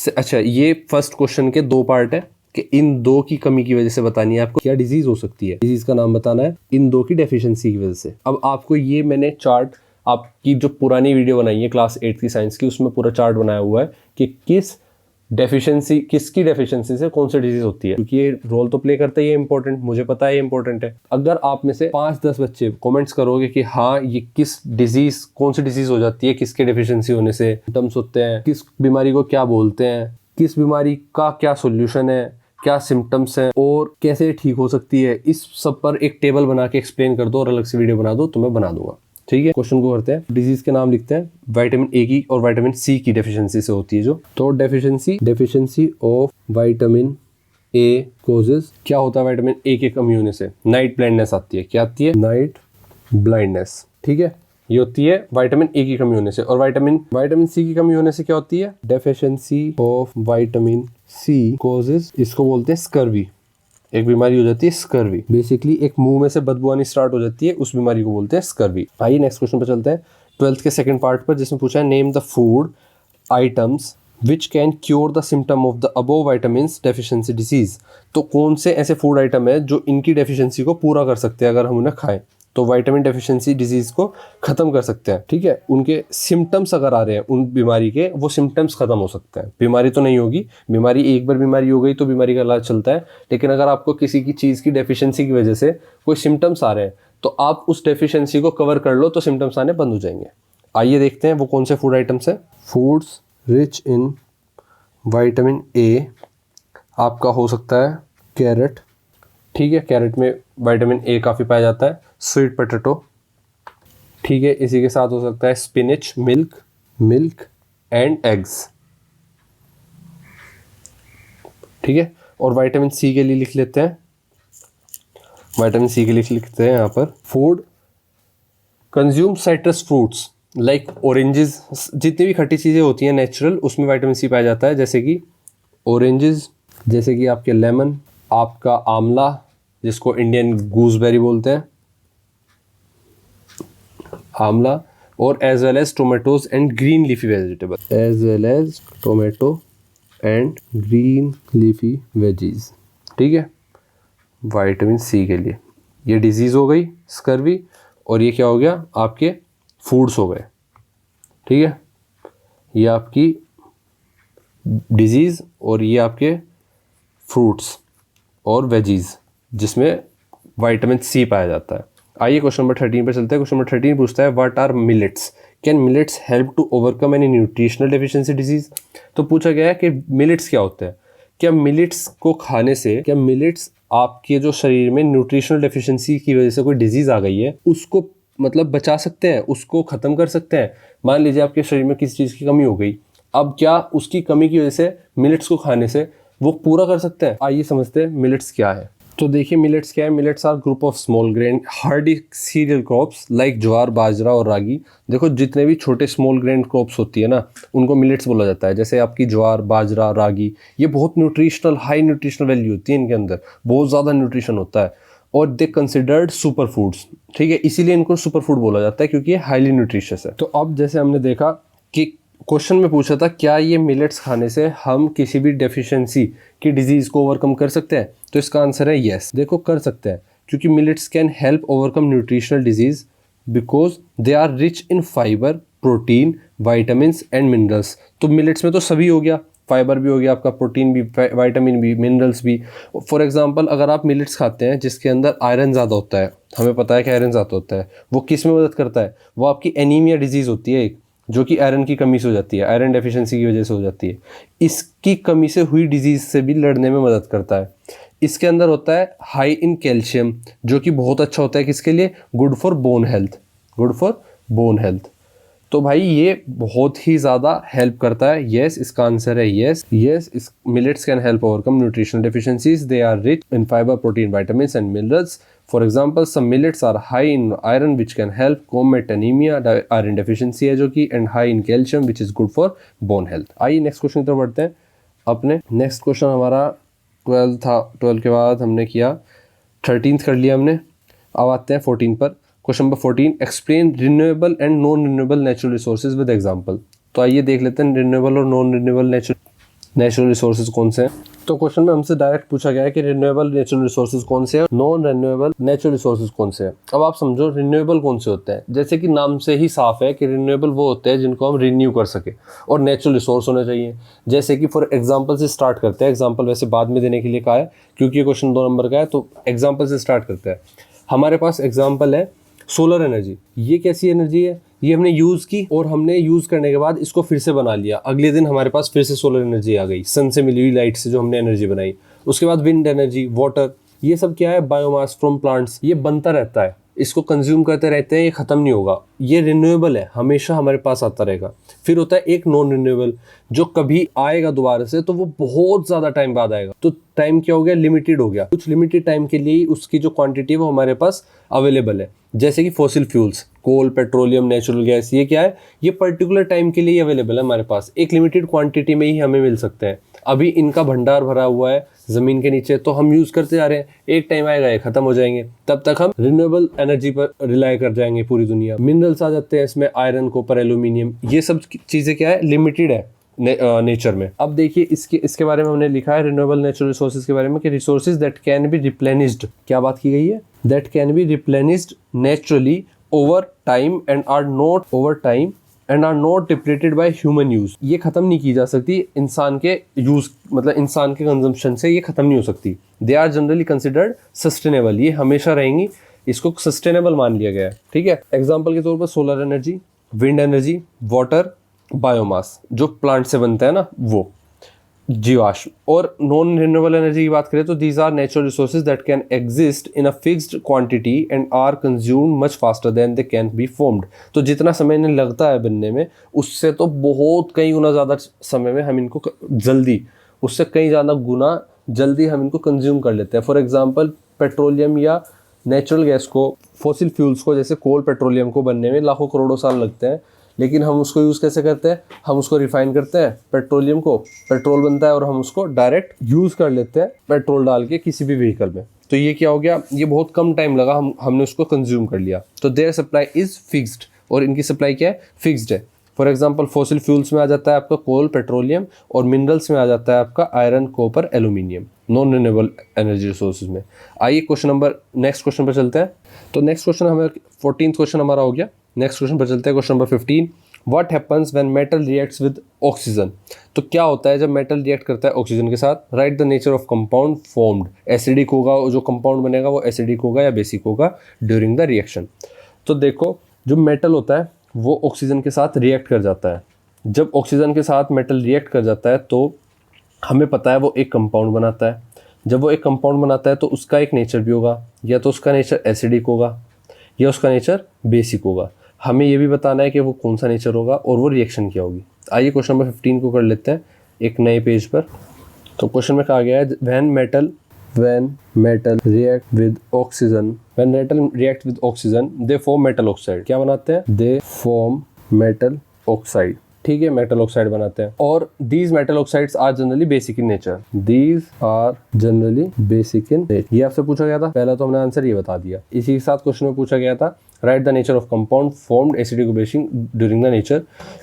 अच्छा, ये फर्स्ट क्वेश्चन के दो पार्ट है कि इन दो की कमी की वजह से बतानी है आपको क्या डिजीज हो सकती है, डिजीज का नाम बताना है इन दो की डेफिशिएंसी की वजह से। अब आपको ये मैंने चार्ट, आपकी जो पुरानी वीडियो बनाई है क्लास 8 की साइंस की, उसमें पूरा चार्ट बनाया हुआ है कि किसकी डेफिशिएंसी से कौन सी डिजीज होती है, क्योंकि ये रोल तो प्ले करता है, ये इंपॉर्टेंट, मुझे पता है ये इंपॉर्टेंट है। अगर आप में से 5-10 बच्चे कमेंट्स करोगे कि हाँ ये कौन सी डिजीज हो जाती है, किसके डेफिशिएंसी होने से सिम्टम्स होते हैं, किस बीमारी को क्या बोलते हैं, किस बीमारी का क्या सोल्यूशन है, क्या सिम्टम्स हैं और कैसे ठीक हो सकती है, इस सब पर एक टेबल बना के एक्सप्लेन कर दो और अलग से वीडियो बना दो तो मैं बना दूंगा। ठीक है, क्वेश्चन को करते हैं। डिजीज के नाम लिखते हैं। विटामिन ए की और विटामिन सी की डेफिशिएंसी से होती है जो, तो deficiency of vitamin A causes, क्या होता है विटामिन ए के कमी होने से? नाइट ब्लाइंडनेस आती है। क्या आती है? Night blindness. ठीक है, ये होती है विटामिन ए की कमी होने से। और विटामिन सी की कमी होने से क्या होती है? Deficiency of vitamin C causes, इसको बोलते हैं स्कर्वी। एक बीमारी हो जाती है स्कर्वी, बेसिकली एक मुंह में से बदबू आनी स्टार्ट हो जाती है, उस बीमारी को बोलते हैं स्कर्वी। आइए नेक्स्ट क्वेश्चन पर चलते हैं, 12th के सेकंड पार्ट पर, जिसमें पूछा है name the food items which can cure the symptom of the above vitamins deficiency disease. तो कौन से ऐसे फूड आइटम है जो इनकी डेफिशिएंसी को पूरा कर सकते हैं अगर हम उन्हें खाएं, तो विटामिन डेफिशिएंसी डिजीज को खत्म कर सकते हैं। ठीक है, उनके सिम्टम्स अगर आ रहे हैं उन बीमारी के, वो सिम्टम्स खत्म हो सकते हैं। बीमारी तो नहीं होगी, बीमारी एक बार बीमारी हो गई तो बीमारी का इलाज चलता है, लेकिन अगर आपको किसी की चीज़ की डेफिशिएंसी की वजह से कोई सिम्टम्स आ रहे हैं तो आप उस डेफिशिएंसी को कवर कर लो तो सिम्टम्स आने बंद हो जाएंगे। आइए देखते हैं वो कौन से फूड आइटम्स हैं। Foods rich in vitamin A आपका हो सकता है कैरेट। ठीक है, कैरेट में विटामिन ए काफ़ी पाया जाता है। स्वीट पोटैटो, ठीक है, इसी के साथ हो सकता है स्पिनच, मिल्क एंड एग्स। ठीक है। और विटामिन सी के लिए लिख लेते हैं, विटामिन सी के लिए लिखते हैं यहाँ पर food consume citrus fruits like oranges, जितनी भी खट्टी चीज़ें होती हैं नेचुरल उसमें विटामिन सी पाया जाता है, जैसे कि ऑरेंजेस, जैसे कि आपके लेमन, आपका आंवला जिसको इंडियन गूसबेरी बोलते हैं, आंवला, और as well as tomatoes and green leafy vegetable, as well as tomato and green leafy veggies. ठीक है, विटामिन सी के लिए। ये डिजीज़ हो गई स्कर्वी, और ये क्या हो गया आपके फूड्स हो गए। ठीक है, ये आपकी डिजीज़ और ये आपके फ्रूट्स और वेजीज जिसमें विटामिन सी पाया जाता है। आइए क्वेश्चन नंबर 13 पे चलते हैं। क्वेश्चन नंबर 13 पूछता है what are millets, can millets help to overcome any nutritional deficiency disease. तो पूछा गया है कि मिलेट्स क्या होते हैं, क्या मिलेट्स को खाने से, क्या मिलेट्स आपके जो शरीर में न्यूट्रिशनल डेफिशिएंसी की वजह से कोई डिजीज़ आ गई है उसको मतलब बचा सकते हैं, उसको ख़त्म कर सकते हैं। मान लीजिए आपके शरीर में किसी चीज़ की कमी हो गई, अब क्या उसकी कमी की वजह से मिलेट्स को खाने से वो पूरा कर सकते हैं। आइए समझते हैं मिलेट्स क्या है। तो देखिए मिलेट्स क्या है। Millets are group of small grain hardy cereal crops like jowar, bajra और रागी। देखो जितने भी छोटे स्मॉल ग्रेन क्रॉप्स होती है ना उनको मिलेट्स बोला जाता है। जैसे आपकी ज्वार, बाजरा, रागी, ये बहुत न्यूट्रिशनल, हाई न्यूट्रिशनल वैल्यू होती है इनके अंदर, बहुत ज़्यादा न्यूट्रिशन होता है और दे कंसिडर्ड सुपर फूड्स। ठीक है, इसीलिए इनको सुपर फूड बोला जाता है क्योंकि ये हाईली न्यूट्रिशियस है। तो अब जैसे हमने देखा कि क्वेश्चन में पूछा था क्या ये मिलेट्स खाने से हम किसी भी डेफिशिएंसी की डिजीज़ को ओवरकम कर सकते हैं, तो इसका आंसर है येस। देखो कर सकते हैं क्योंकि millets can help overcome nutritional disease because they are rich in fibre, protein, vitamin and minerals. तो मिलेट्स में तो सभी हो गया, फाइबर भी हो गया आपका, प्रोटीन भी, वाइटामिन भी, मिनरल्स भी। फॉर एग्जांपल अगर आप मिलेट्स खाते हैं जिसके अंदर आयरन ज़्यादा होता है, हमें पता है कि आयरन ज़्यादा होता है, वो किस में मदद करता है, वो आपकी एनीमिया डिजीज़ होती है एक, जो कि आयरन की कमी से हो जाती है, आयरन डेफिशिएंसी की वजह से हो जाती है। इसकी कमी से हुई डिजीज़ से भी लड़ने में मदद करता है। इसके अंदर होता है हाई इन कैल्शियम, जो कि बहुत अच्छा होता है किसके लिए, good for bone health, good for bone health. तो भाई ये बहुत ही ज़्यादा हेल्प करता है। येस, इसका आंसर है येस। येस, इस millets can help overcome nutritional deficiencies, they are rich in fibre, protein, vitamins and minerals. For example some millets are high in iron which can help combat anaemia, iron deficiency है जो कि, and high in calcium which is good for bone health. आइए next question की तरफ बढ़ते हैं अपने। Next question हमारा 12 था, 12 के बाद हमने किया 13th कर लिया हमने। अब आते हैं 14 पर। Question number 14, explain renewable and non renewable natural resources with example. तो आइए देख लेते हैं रिन्यूएबल और नॉन रिन्यूएबल नेचुरल रिसोर्सेज कौन से हैं। तो क्वेश्चन में हमसे डायरेक्ट पूछा गया है कि रिन्यूएबल नेचुरल रिसोर्सेज कौन से हैं, नॉन रिन्यूएबल नेचुरल रिसोर्सेज कौन से हैं। अब आप समझो रिन्यूएबल कौन से होते हैं। जैसे कि नाम से ही साफ है कि रिन्यूएबल वो होते हैं जिनको हम रिन्यू कर सके, और नेचुरल रिसोर्स होने चाहिए। जैसे कि फॉर एग्जाम्पल से स्टार्ट करते हैं। एग्जाम्पल वैसे बाद में देने के लिए कहा है क्योंकि ये क्वेश्चन 2 नंबर का है, तो एग्जाम्पल से स्टार्ट करते हैं। हमारे पास एग्जाम्पल है सोलर एनर्जी। ये कैसी एनर्जी है, ये हमने यूज़ की और हमने यूज़ करने के बाद इसको फिर से बना लिया, अगले दिन हमारे पास फिर से सोलर एनर्जी आ गई, सन से मिली हुई लाइट से जो हमने एनर्जी बनाई। उसके बाद विंड एनर्जी, वाटर, ये सब क्या है, बायोमास फ्रॉम प्लांट्स। ये बनता रहता है, इसको कंज्यूम करते रहते हैं, ये ख़त्म नहीं होगा। ये रिन्यूएबल है, हमेशा हमारे पास आता रहेगा। फिर होता है एक नॉन रिन्यूएबल, जो कभी आएगा दोबारा से तो वो बहुत ज़्यादा टाइम बाद आएगा। तो टाइम क्या हो गया, लिमिटेड हो गया। कुछ लिमिटेड टाइम के लिए उसकी जो क्वांटिटी है वो हमारे पास अवेलेबल है। जैसे कि फॉसिल फ्यूल्स, कोल, पेट्रोलियम, नेचुरल गैस, ये क्या है, ये पर्टिकुलर टाइम के लिए अवेलेबल है हमारे पास, एक लिमिटेड क्वांटिटी में ही हमें मिल सकते हैं। अभी इनका भंडार भरा हुआ है ज़मीन के नीचे, तो हम यूज़ करते जा रहे हैं। एक टाइम आएगा ये ख़त्म हो जाएंगे, तब तक हम रिन्यूएबल एनर्जी पर रिलाई कर जाएंगे पूरी दुनिया। मिनरल्स आ जाते हैं इसमें, आयरन, कॉपर, एल्यूमिनियम, ये सब चीज़ें क्या है, लिमिटेड है नेचर में। अब देखिए इसके बारे में हमने लिखा है रिन्यूएबल नेचुरल रिसोर्सेज के बारे में कि resources that can be replenished, क्या बात की गई है, that can be replenished naturally over time and are not depleted by human use. ये खत्म नहीं की जा सकती इंसान के यूज, मतलब इंसान के कंजम्पशन से ये खत्म नहीं हो सकती। They are generally considered sustainable, ये हमेशा रहेंगी, इसको सस्टेनेबल मान लिया गया है। ठीक है, एग्जाम्पल के तौर पर solar energy, wind energy, water, biomass जो प्लांट से बनता है ना, वो जीवाश्म। और नॉन रिन्यूएबल एनर्जी की बात करें तो these are natural resources that can exist in a fixed quantity and are consumed much faster than they can be formed. तो जितना समय इन्हें लगता है बनने में, उससे तो बहुत कई गुना ज़्यादा समय में हम इनको जल्दी, उससे कई ज़्यादा गुना जल्दी हम इनको कंज्यूम कर लेते हैं। फॉर एग्जांपल पेट्रोलियम या नेचुरल गैस को, फॉसिल फ्यूल्स को, जैसे कोल पेट्रोलियम को बनने में लाखों करोड़ों साल लगते हैं, लेकिन हम उसको यूज़ कैसे करते हैं, हम उसको रिफाइन करते हैं, पेट्रोलियम को, पेट्रोल बनता है और हम उसको डायरेक्ट यूज़ कर लेते हैं पेट्रोल डाल के किसी भी व्हीकल में। तो ये क्या हो गया, ये बहुत कम टाइम लगा, हमने उसको कंज्यूम कर लिया। तो देयर सप्लाई इज़ फिक्स्ड, और इनकी सप्लाई क्या है, फिक्स्ड है। फॉर एग्जांपल फॉसिल फ्यूल्स में आ जाता है आपका कोल पेट्रोलियम, और मिनरल्स में आ जाता है आपका iron copper aluminium, non renewable energy resources में। आइए नेक्स्ट क्वेश्चन पर चलते हैं। तो नेक्स्ट क्वेश्चन हमें 14th क्वेश्चन हमारा हो गया। नेक्स्ट क्वेश्चन पर चलते हैं, question number 15। What happens when metal reacts with oxygen. तो क्या होता है जब मेटल रिएक्ट करता है ऑक्सीजन के साथ। Right the nature of compound formed. Acidic होगा, जो कंपाउंड बनेगा वो एसिडिक होगा या बेसिक होगा ड्यूरिंग द रिएक्शन। तो देखो, जो मेटल होता है वो ऑक्सीजन के साथ रिएक्ट कर जाता है। जब ऑक्सीजन के साथ मेटल रिएक्ट कर जाता है तो हमें पता है वो एक कंपाउंड बनाता है। जब वो एक कंपाउंड बनाता है तो उसका एक नेचर भी होगा, या तो उसका नेचर एसिडिक होगा या उसका नेचर बेसिक होगा। हमें ये भी बताना है कि वो कौन सा नेचर होगा और वो रिएक्शन क्या होगी। आइए क्वेश्चन नंबर 15 को कर लेते हैं एक नए पेज पर। तो क्वेश्चन में कहा गया है when metal react with oxygen they form metal oxide। क्या बनाते हैं, they form metal oxide। ठीक है, मेटल ऑक्साइड बनाते हैं। और these metal oxides are generally basic in nature। ये आपसे पूछा गया था, पहला तो हमने आंसर ये बता दिया। इसी के साथ क्वेश्चन में पूछा गया था write the nature of compound formed acidic basic during the nature.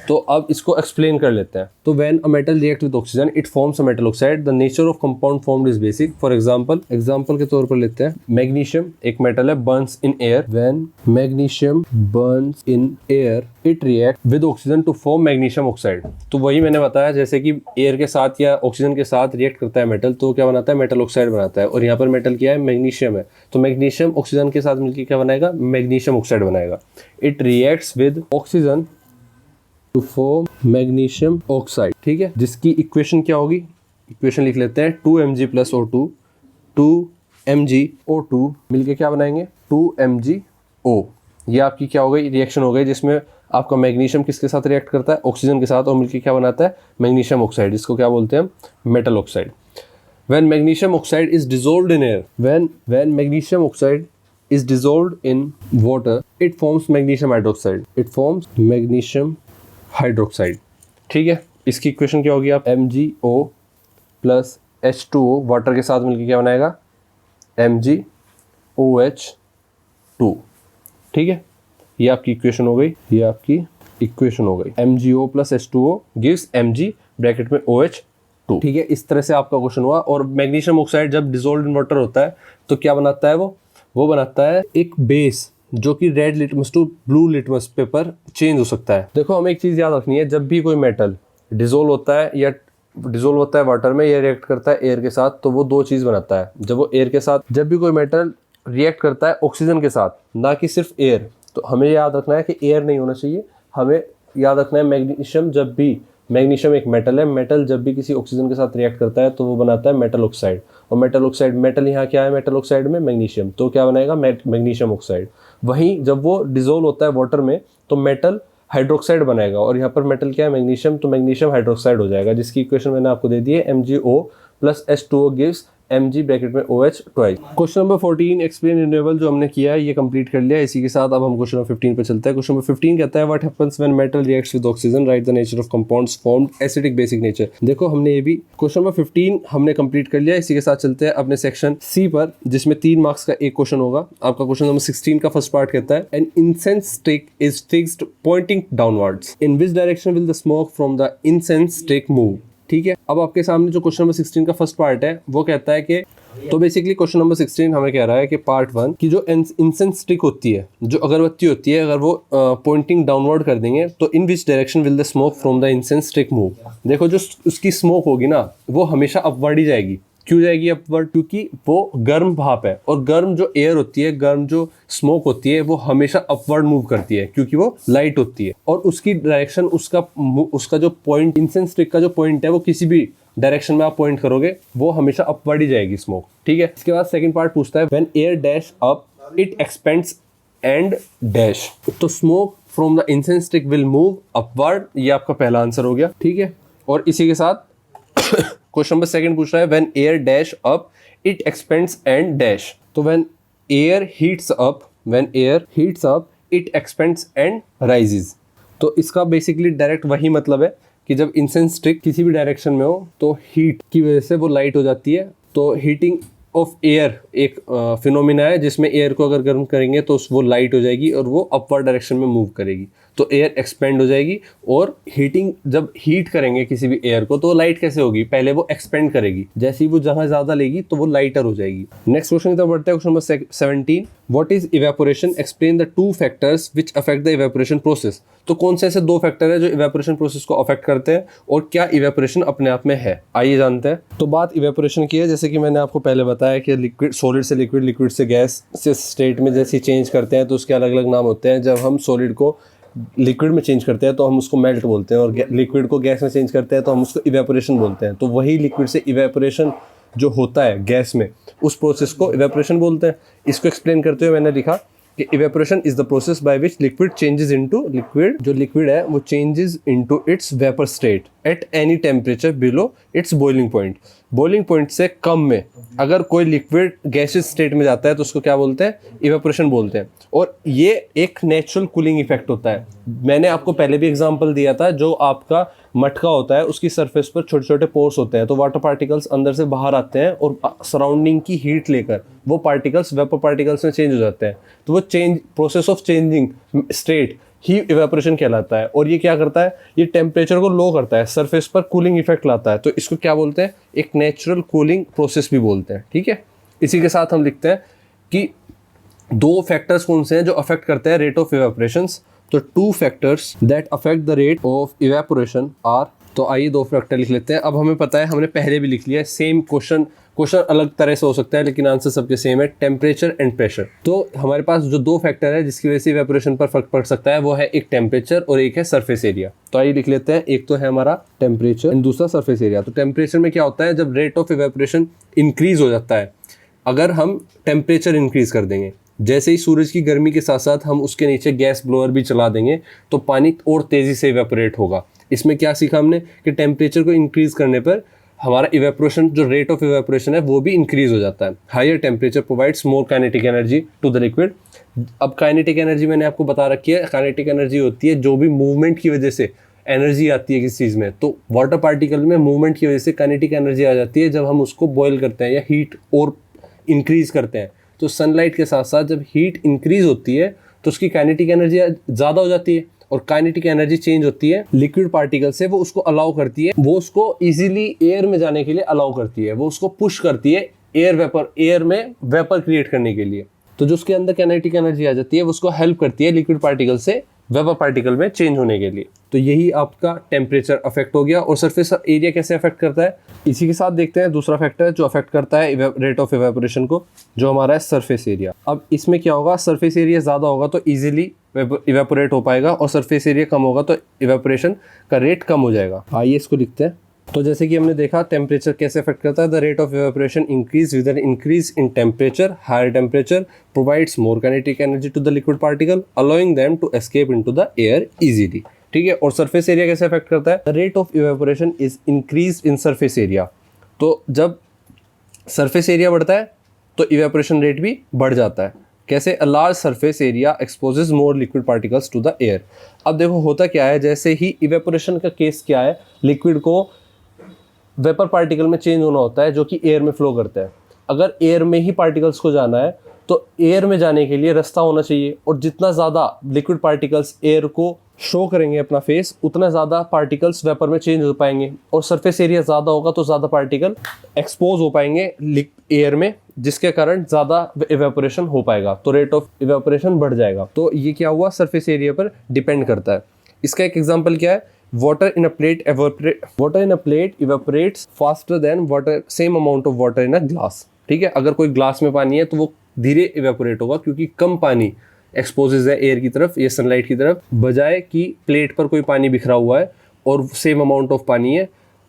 तो अब इसको एक्सप्लेन कर लेते हैं। तो when a metal react with oxygen it forms a metal oxide. The nature of compound formed is basic. For example के तौर पर लेते हैं मैग्नीशियम, एक मेटल है, burns in air. When magnesium burns in air it react with oxygen to form magnesium oxide. तो वही मैंने बताया, जैसे कि एयर के साथ या ऑक्सीजन के साथ रिएक्ट करता है मेटल, तो क्या बनाता है, मेटल ऑक्साइड बनाता है। और यहाँ पर मेटल क्या है, मैग्नीशियम है। तो मैग्नीशियम ऑक्सीजन के साथ मिलकर क्या बनाएगा, मैग्नीशियम ऑक्साइड बनाएगा। It reacts with oxygen to form magnesium oxide। ठीक है, जिसकी इक्वेशन क्या होगी, इक्वेशन लिख लेते हैं 2Mg plus O2, 2MgO2 मिलके क्या बनाएंगे, 2MgO। ये आपकी क्या हो गई, रिएक्शन हो गई, जिसमें आपका मैग्नीशियम किसके साथ रिएक्ट करता है, ऑक्सीजन के साथ, और मिलके क्या बनाता है, मैग्नीशियम ऑक्साइड, जिसको क्या बोलते हैं, metal oxide. When magnesium oxide is dissolved in air, when magnesium oxide is dissolved in water, it forms magnesium hydroxide। ठीक है, इसकी इक्वेशन क्या होगी, आप MgO प्लस H2O वाटर के साथ मिलकर क्या बनाएगा, MgOH2। ठीक है, ये आपकी इक्वेशन हो गई, MgO plus H2O gives Mg bracket में OH2। ठीक है, इस तरह से आपका क्वेश्चन हुआ। और मैग्नीशियम ऑक्साइड जब डिसॉल्व्ड इन वाटर होता है तो क्या बनाता है, वो बनाता है एक बेस जो कि red litmus to blue litmus paper change हो सकता है। देखो, हमें एक चीज़ याद रखनी है, जब भी कोई मेटल डिसॉल्व होता है वाटर में या रिएक्ट करता है एयर के साथ, तो वो दो चीज़ बनाता है। जब भी कोई मेटल रिएक्ट करता है ऑक्सीजन के साथ, ना कि सिर्फ एयर, तो हमें याद रखना है कि एयर नहीं होना चाहिए। हमें याद रखना है मैग्नीशियम एक मेटल है, मेटल जब भी किसी ऑक्सीजन के साथ रिएक्ट करता है तो वो बनाता है मेटल ऑक्साइड। और मेटल यहाँ क्या है, मेटल ऑक्साइड में मैग्नीशियम, तो क्या बनाएगा, मैग्नीशियम ऑक्साइड। वहीं जब वो डिसॉल्व होता है वाटर में तो मेटल हाइड्रोक्साइड बनाएगा, और यहाँ पर मेटल क्या है, मैग्नीशियम, तो मैग्नीशियम हाइड्रोक्साइड हो जाएगा, जिसकी इक्वेशन मैंने आपको दे दी है, MgO plus H2O gives Mg bracket में OH twice. Question number 14 explain renewable जो हमने किया है ये कंप्लीट कर लिया। इसी के साथ अब हम क्वेश्चन नंबर 15 पे चलते हैं। क्वेश्चन नंबर 15 कहता है what happens when metal reacts with oxygen, right the nature of compounds formed acidic basic nature. देखो, हमने ये भी क्वेश्चन नंबर 15 हमने कंप्लीट कर लिया। इसी के साथ चलते हैं अपने सेक्शन सी पर, जिसमें 3 मार्क्स का एक क्वेश्चन होगा। आपका क्वेश्चन नंबर 16 का फर्स्ट पार्ट कहता है an incense stick is fixed pointing downwards, in which direction will the smoke from the incense stick move. ठीक है, अब आपके सामने जो क्वेश्चन नंबर 16 का फर्स्ट पार्ट है वो कहता है कि, तो बेसिकली क्वेश्चन नंबर 16 हमें कह रहा है कि पार्ट 1 की जो इंसेंस स्टिक होती है, जो अगरबत्ती होती है, अगर वो पॉइंटिंग डाउनवर्ड कर देंगे तो in which direction will the smoke from the incense stick move. देखो, जो उसकी स्मोक होगी ना वो हमेशा अपवर्ड ही जाएगी। क्यों जाएगी अपवर्ड, क्योंकि वो गर्म भाप है, और गर्म जो एयर होती है, गर्म जो स्मोक होती है, वो हमेशा अपवर्ड मूव करती है क्योंकि वो लाइट होती है, और उसकी डायरेक्शन, उसका जो पॉइंट, इंसेंस स्टिक का जो पॉइंट है, वो किसी भी डायरेक्शन में आप पॉइंट करोगे वो हमेशा अपवर्ड ही जाएगी स्मोक। ठीक है, इसके बाद सेकंड पार्ट पूछता है when air dash up it expands and dash, तो smoke from the incense stick will move upward. ये आपका पहला आंसर हो गया। ठीक है, और इसी के साथ क्वेश्चन नंबर सेकंड पूछ रहा है when air dash up it expands and dash. तो when air heats up it expands and rises. तो इसका बेसिकली डायरेक्ट वही मतलब है कि जब इंसेंस स्टिक किसी भी डायरेक्शन में हो तो हीट की वजह से वो लाइट हो जाती है। तो हीटिंग ऑफ एयर एक फिनोमिना है जिसमें एयर को अगर गर्म करेंगे तो वो लाइट हो जाएगी और वो अपवर्ड डायरेक्शन में मूव करेगी, तो एयर एक्सपेंड हो जाएगी। और हीटिंग, जब हीट करेंगे किसी भी एयर को तो लाइट कैसे होगी, पहले वो एक्सपेंड करेगी, जैसे ही वो जहां ज्यादा लेगी तो वो लाइटर हो जाएगी। नेक्स्ट क्वेश्चन की तरफ बढ़ते हैं, question number 17, what is evaporation, explain the 2 factors which affect the evaporation process. तो कौन से ऐसे 2 फैक्टर है जो इवेपोरेशन प्रोसेस को अफेक्ट करते हैं और क्या इवेपोरेशन अपने आप में है, आइए जानते हैं। तो बात इवेपोरेशन की है, जैसे कि मैंने आपको पहले बताया कि लिक्विड, सॉलिड से लिक्विड, लिक्विड से गैस से स्टेट में जैसे चेंज करते हैं तो उसके अलग अलग नाम होते हैं। जब हम सॉलिड को लिक्विड में चेंज करते हैं तो हम उसको मेल्ट बोलते हैं, और लिक्विड को गैस में चेंज करते हैं तो हम उसको इवेपोरेशन बोलते हैं। तो वही लिक्विड से इवेपोरेशन जो होता है गैस में, उस प्रोसेस को इवेपोरेशन बोलते हैं। इसको एक्सप्लेन करते हुए मैंने लिखा कि evaporation is the process by which liquid changes into liquid, जो लिक्विड है वो changes into its vapour state at any temperature below it's boiling point. Boiling point से कम में अगर कोई लिक्विड गैसियस स्टेट में जाता है तो उसको क्या बोलते हैं, इवेपोरेशन बोलते हैं। और ये एक नेचुरल कूलिंग इफेक्ट होता है। मैंने आपको पहले भी एग्जांपल दिया था, जो आपका मटका होता है उसकी सरफेस पर छोटे छोटे पोर्स होते हैं, तो वाटर पार्टिकल्स अंदर से बाहर आते हैं और सराउंडिंग की हीट लेकर वो पार्टिकल्स वेपर पार्टिकल्स में चेंज हो जाते हैं। तो वो change, process of changing state he evaporation कहलाता है। और ये क्या करता है, ये टेम्परेचर को लो करता है, सरफेस पर कूलिंग इफेक्ट लाता है। तो इसको क्या बोलते हैं, एक नेचुरल कूलिंग प्रोसेस भी बोलते हैं। ठीक है, इसी के साथ हम लिखते हैं कि 2 फैक्टर्स कौन से हैं जो अफेक्ट करते हैं रेट ऑफ इवेपोरेशंस। तो 2 factors that affect the rate of evaporation are. तो आइए 2 फैक्टर लिख लेते हैं। अब हमें पता है, हमने पहले भी लिख लिया है, सेम क्वेश्चन अलग तरह से हो सकता है लेकिन आंसर सबके सेम है, टेम्परेचर एंड प्रेशर। तो हमारे पास जो 2 फैक्टर है जिसकी वजह से इवेपोरेशन पर फर्क पड़ सकता है वो है एक टेम्परेचर और एक है सरफेस एरिया। तो आइए लिख लेते हैं, एक तो है हमारा टेम्परेचर एंड दूसरा सरफेस एरिया। तो टेम्परेचर में क्या होता है, जब रेट ऑफ इवेपोरेशन इंक्रीज हो जाता है, अगर हम टेम्परेचर इंक्रीज कर देंगे, जैसे ही सूरज की गर्मी के साथ साथ हम उसके नीचे गैस ब्लोअर भी चला देंगे तो पानी और तेज़ी से इवेपोरेट होगा। इसमें क्या सीखा हमने कि टेम्परेचर को इंक्रीज करने पर हमारा इवेपोरेशन, जो रेट ऑफ इवेपोरेशन है वो भी इंक्रीज हो जाता है। Higher temperature provides more kinetic energy to the liquid. अब काइनेटिक एनर्जी मैंने आपको बता रखी है, काइनेटिक एनर्जी होती है जो भी मूवमेंट की वजह से एनर्जी आती है किसी चीज़ में। तो वाटर पार्टिकल में मूवमेंट की वजह से काइनेटिक एनर्जी आ जाती है जब हम उसको बॉयल करते हैं या हीट और इंक्रीज करते हैं। तो सनलाइट के साथ साथ जब हीट इंक्रीज होती है तो उसकी काइनेटिक एनर्जी ज़्यादा हो जाती है, और काइनेटिक एनर्जी चेंज होती है लिक्विड पार्टिकल से, वो उसको अलाउ करती है, वो उसको इजीली एयर में जाने के लिए अलाउ करती है, वो उसको पुश करती है एयर में वेपर क्रिएट करने के लिए। तो जो उसके अंदर काइनेटिक एनर्जी आ जाती है वो उसको हेल्प करती है लिक्विड पार्टिकल से वेपर पार्टिकल में चेंज होने के लिए। तो यही आपका टेम्परेचर अफेक्ट हो गया। और सरफेस एरिया कैसे अफेक्ट करता है, इसी के साथ देखते हैं दूसरा फैक्टर जो अफेक्ट करता है रेट ऑफ इवेपोरेशन को, जो हमारा है सरफेस एरिया। अब इसमें क्या होगा, सरफेस एरिया ज़्यादा होगा तो ईजिली इवेपोरेट हो पाएगा, और सरफेस एरिया कम होगा तो इवेपोरेशन का रेट कम हो जाएगा। आइए इसको लिखते हैं। तो जैसे कि हमने देखा टेम्परेचर कैसे अफेक्ट करता है, the rate of evaporation increase with an increase in temperature. Higher temperature provides more kinetic energy to the liquid particle allowing them to escape into the air easily. ठीक है, और सरफेस एरिया कैसे affect करता है, the rate of evaporation is increase in surface area. तो जब surface area बढ़ता है तो इवेपोरेशन रेट भी बढ़ जाता है। कैसे, a large surface area exposes more liquid particles to the air. अब देखो होता क्या है, जैसे ही इवेपोरेशन का केस क्या है, लिक्विड को वेपर पार्टिकल में चेंज होना होता है जो कि एयर में फ्लो करता है। अगर एयर में ही पार्टिकल्स को जाना है तो एयर में जाने के लिए रास्ता होना चाहिए, और जितना ज़्यादा लिक्विड पार्टिकल्स एयर को शो करेंगे अपना फेस, उतना ज़्यादा पार्टिकल्स वेपर में चेंज हो पाएंगे, और सरफेस एरिया ज़्यादा होगा तो ज़्यादा पार्टिकल एक्सपोज हो पाएंगे एयर में, जिसके कारण ज़्यादा इवेपोरेशन हो पाएगा, तो रेट ऑफ इवेपोरेशन बढ़ जाएगा। तो ये क्या हुआ, सरफेस एरिया पर डिपेंड करता है। इसका एक एग्जाम्पल क्या है, water in a plate evaporates faster than same amount of water in a glass। ठीक है, अगर कोई ग्लास में पानी है तो वो धीरे इवेपोरेट होगा क्योंकि कम पानी एक्सपोजेज है एयर की तरफ या सनलाइट की तरफ, बजाय कि प्लेट पर कोई पानी बिखरा हुआ है और सेम अमाउंट ऑफ पानी है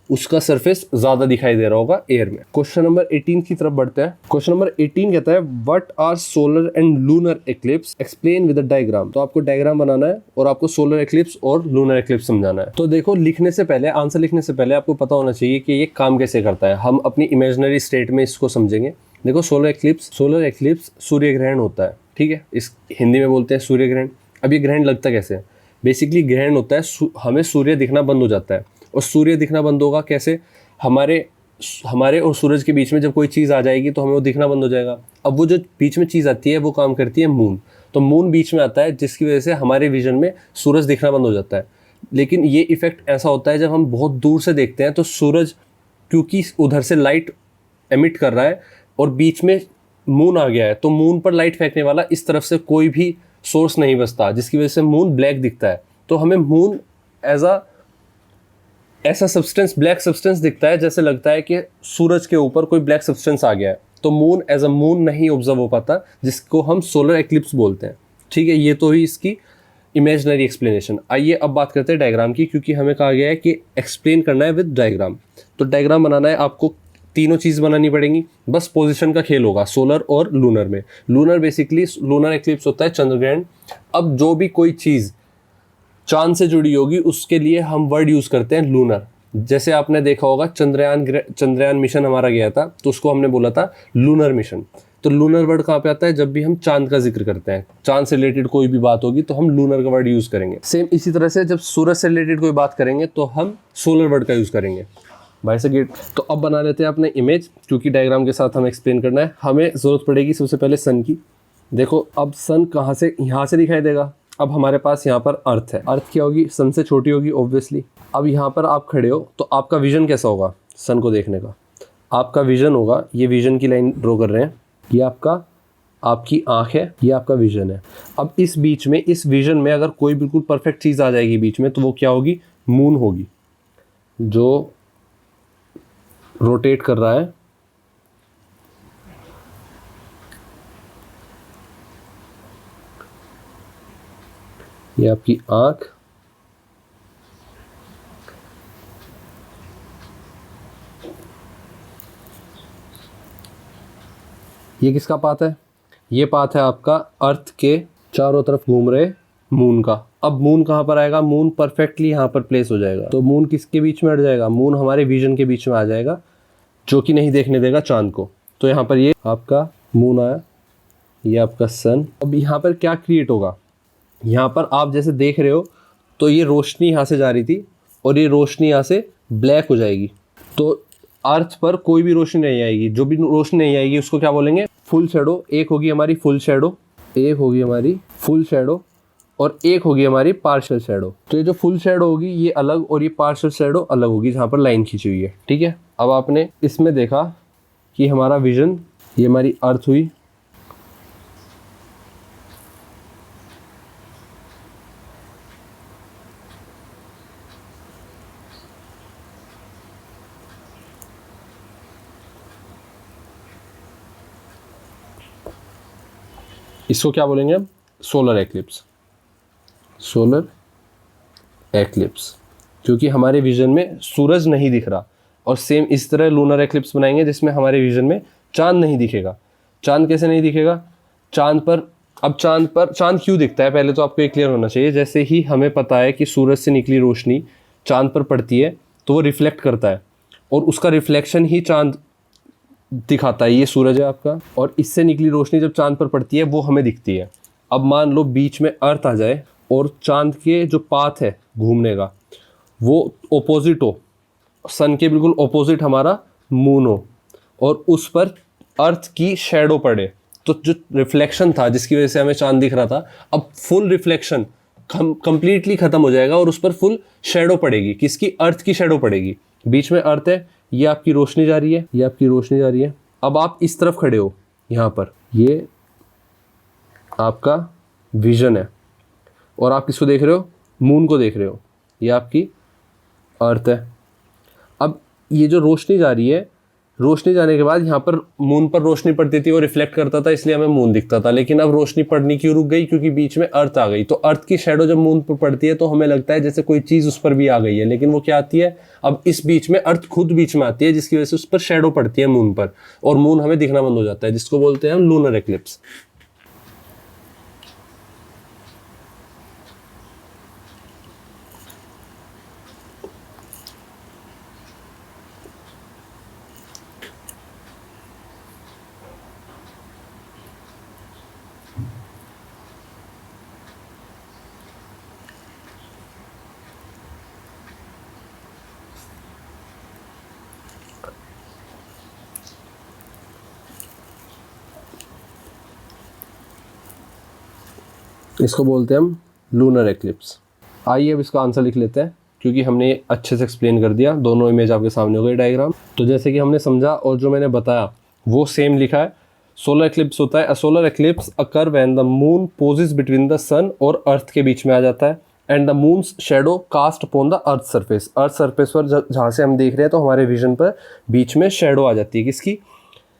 उसका सरफेस ज्यादा दिखाई दे रहा होगा एयर में। क्वेश्चन नंबर 18 की तरफ बढ़ते हैं। क्वेश्चन नंबर 18 कहता है what are solar and lunar eclipse, explain with a diagram. तो आपको डायग्राम बनाना है और आपको सोलर एक्लिप्स और लूनर एक्लिप्स समझाना है। तो देखो, लिखने से पहले, आंसर लिखने से पहले आपको पता होना चाहिए कि ये काम कैसे करता है। हम अपनी इमेजिनरी स्टेट में इसको समझेंगे। देखो, सोलर एक्लिप्स सूर्य ग्रहण होता है, ठीक है, इस हिंदी में बोलते हैं सूर्य ग्रहण। अब ये ग्रहण लगता कैसे है? बेसिकली ग्रहण होता है हमें सूर्य दिखना बंद हो जाता है। और सूर्य दिखना बंद होगा कैसे? हमारे और सूरज के बीच में जब कोई चीज़ आ जाएगी तो हमें वो दिखना बंद हो जाएगा। अब वो जो बीच में चीज़ आती है वो काम करती है मून। तो मून बीच में आता है जिसकी वजह से हमारे विजन में सूरज दिखना बंद हो जाता है। लेकिन ये इफेक्ट ऐसा होता है जब हम बहुत दूर से देखते हैं तो सूरज, क्योंकि उधर से लाइट एमिट कर रहा है और बीच में मून आ गया है, तो मून पर लाइट फेंकने वाला इस तरफ से कोई भी सोर्स नहीं बचता, जिसकी वजह से मून ब्लैक दिखता है। तो हमें मून ऐसा सब्सटेंस, ब्लैक सब्सटेंस दिखता है, जैसे लगता है कि सूरज के ऊपर कोई ब्लैक सब्सटेंस आ गया है। तो मून एज अ मून नहीं ऑब्जर्व हो पाता, जिसको हम सोलर एक्लिप्स बोलते हैं। ठीक है, ये तो ही इसकी इमेजिनरी एक्सप्लेनेशन। आइए अब बात करते हैं डायग्राम की, क्योंकि हमें कहा गया है कि एक्सप्लेन करना है विद डायग्राम। तो डायग्राम बनाना है, आपको तीनों चीज़ बनानी पड़ेंगी। बस पोजीशन का खेल होगा सोलर और लूनर में। लूनर बेसिकली, लूनर एक्लिप्स होता है चंद्रग्रहण। अब जो भी कोई चीज़ चांद से जुड़ी होगी उसके लिए हम वर्ड यूज़ करते हैं लूनर। जैसे आपने देखा होगा चंद्रयान मिशन हमारा गया था, तो उसको हमने बोला था लूनर मिशन। तो लूनर वर्ड कहाँ पे आता है? जब भी हम चांद का जिक्र करते हैं, चांद से रिलेटेड कोई भी बात होगी तो हम लूनर का वर्ड यूज़ करेंगे। सेम इसी तरह से जब सूरज से रिलेटेड कोई बात करेंगे तो हम सोलर वर्ड का यूज़ करेंगे। भाई से गेट। तो अब बना लेते हैं अपने इमेज, क्योंकि डायग्राम के साथ हमें एक्सप्लेन करना है। हमें ज़रूरत पड़ेगी सबसे पहले सन की। देखो, अब सन कहाँ से? यहाँ से दिखाई देगा। अब हमारे पास यहाँ पर अर्थ है। अर्थ क्या होगी? सन से छोटी होगी ऑब्वियसली। अब यहाँ पर आप खड़े हो तो आपका विजन कैसा होगा सन को देखने का? आपका विजन होगा, ये विजन की लाइन ड्रॉ कर रहे हैं, ये आपकी आँख है, ये आपका विजन है। अब इस बीच में, इस विजन में अगर कोई बिल्कुल परफेक्ट चीज़ आ जाएगी बीच में, तो वो क्या होगी? मून होगी, जो रोटेट कर रहा है। ये आपकी आँख, ये किसका पाथ है? ये पाथ है आपका अर्थ के चारों तरफ घूम रहे मून का। अब मून कहाँ पर आएगा? मून परफेक्टली यहाँ पर प्लेस हो जाएगा। तो मून किसके बीच में हट जाएगा? मून हमारे विजन के बीच में आ जाएगा, जो कि नहीं देखने देगा चांद को। तो यहाँ पर ये आपका मून आया, ये आपका सन। अब यहाँ पर क्या क्रिएट होगा? यहाँ पर आप जैसे देख रहे हो तो ये रोशनी यहाँ से जा रही थी और ये रोशनी यहाँ से ब्लैक हो जाएगी। तो अर्थ पर कोई भी रोशनी नहीं आएगी। जो भी रोशनी नहीं आएगी उसको क्या बोलेंगे? Full shadow. एक होगी हमारी फुल शैडो, एक होगी हमारी फुल शैडो, और एक होगी हमारी पार्शियल शैडो। तो ये जो फुल शैडो होगी ये अलग, और ये पार्शियल शैडो अलग होगी, जहाँ पर लाइन खींची हुई है। ठीक है, अब आपने इसमें देखा कि हमारा विजन, ये हमारी अर्थ हुई, इसको क्या बोलेंगे? Solar eclipse. सोलर एक्लिप्स, क्योंकि हमारे विजन में सूरज नहीं दिख रहा। और सेम इस तरह लूनर एक्लिप्स बनाएंगे जिसमें हमारे विजन में चांद नहीं दिखेगा। चांद कैसे नहीं दिखेगा? चांद क्यों दिखता है पहले तो आपको ये क्लियर होना चाहिए। जैसे ही हमें पता है कि सूरज से निकली रोशनी चांद पर पड़ती है तो वो रिफ्लेक्ट करता है, और उसका रिफ्लेक्शन ही चांद दिखाता है। ये सूरज है आपका, और इससे निकली रोशनी जब चांद पर पड़ती है वो हमें दिखती है। अब मान लो बीच में अर्थ आ जाए और चांद के जो पाथ है घूमने का वो ओपोजिट हो, सन के बिल्कुल ओपोजिट हमारा मून हो, और उस पर अर्थ की शैडो पड़े, तो जो रिफ्लेक्शन था जिसकी वजह से हमें चांद दिख रहा था, अब फुल रिफ्लेक्शन कंप्लीटली खत्म हो जाएगा और उस पर फुल शैडो पड़ेगी। किसकी? अर्थ की शैडो पड़ेगी। बीच में अर्थ है, ये आपकी रोशनी जा रही है, ये आपकी रोशनी जा रही है। अब आप इस तरफ खड़े हो, यहाँ पर ये आपका विजन है, और आप किसको देख रहे हो? मून को देख रहे हो। ये आपकी अर्थ है। अब ये जो रोशनी जा रही है रोशनी जाने के बाद यहाँ पर मून पर रोशनी पड़ती थी और रिफ्लेक्ट करता था, इसलिए हमें मून दिखता था। लेकिन अब रोशनी पड़नी क्यों रुक गई? क्योंकि बीच में अर्थ आ गई। तो अर्थ की शेडो जब मून पर पड़ती है तो हमें लगता है जैसे कोई चीज़ उस पर भी आ गई है, लेकिन वो क्या आती है, अब इस बीच में अर्थ खुद बीच में आती है, जिसकी वजह से उस पर शेडो पड़ती है मून पर, और मून हमें दिखना बंद हो जाता है, जिसको बोलते हैं हम लूनर एक्लिप्स। इसको बोलते हैं हम लूनर एक्लिप्स। आइए अब इसका आंसर लिख लेते हैं, क्योंकि हमने अच्छे से एक्सप्लेन कर दिया, दोनों इमेज आपके सामने हो गई डायग्राम। तो जैसे कि हमने समझा और जो मैंने बताया वो सेम लिखा है। सोलर एक्लिप्स होता है, a solar eclipse occur when the moon passes between the sun और अर्थ के बीच में आ जाता है, and the moon's shadow cast upon the earth surface. Earth surface पर जहाँ से हम देख रहे हैं तो हमारे विजन पर बीच में शेडो आ जाती है, किसकी?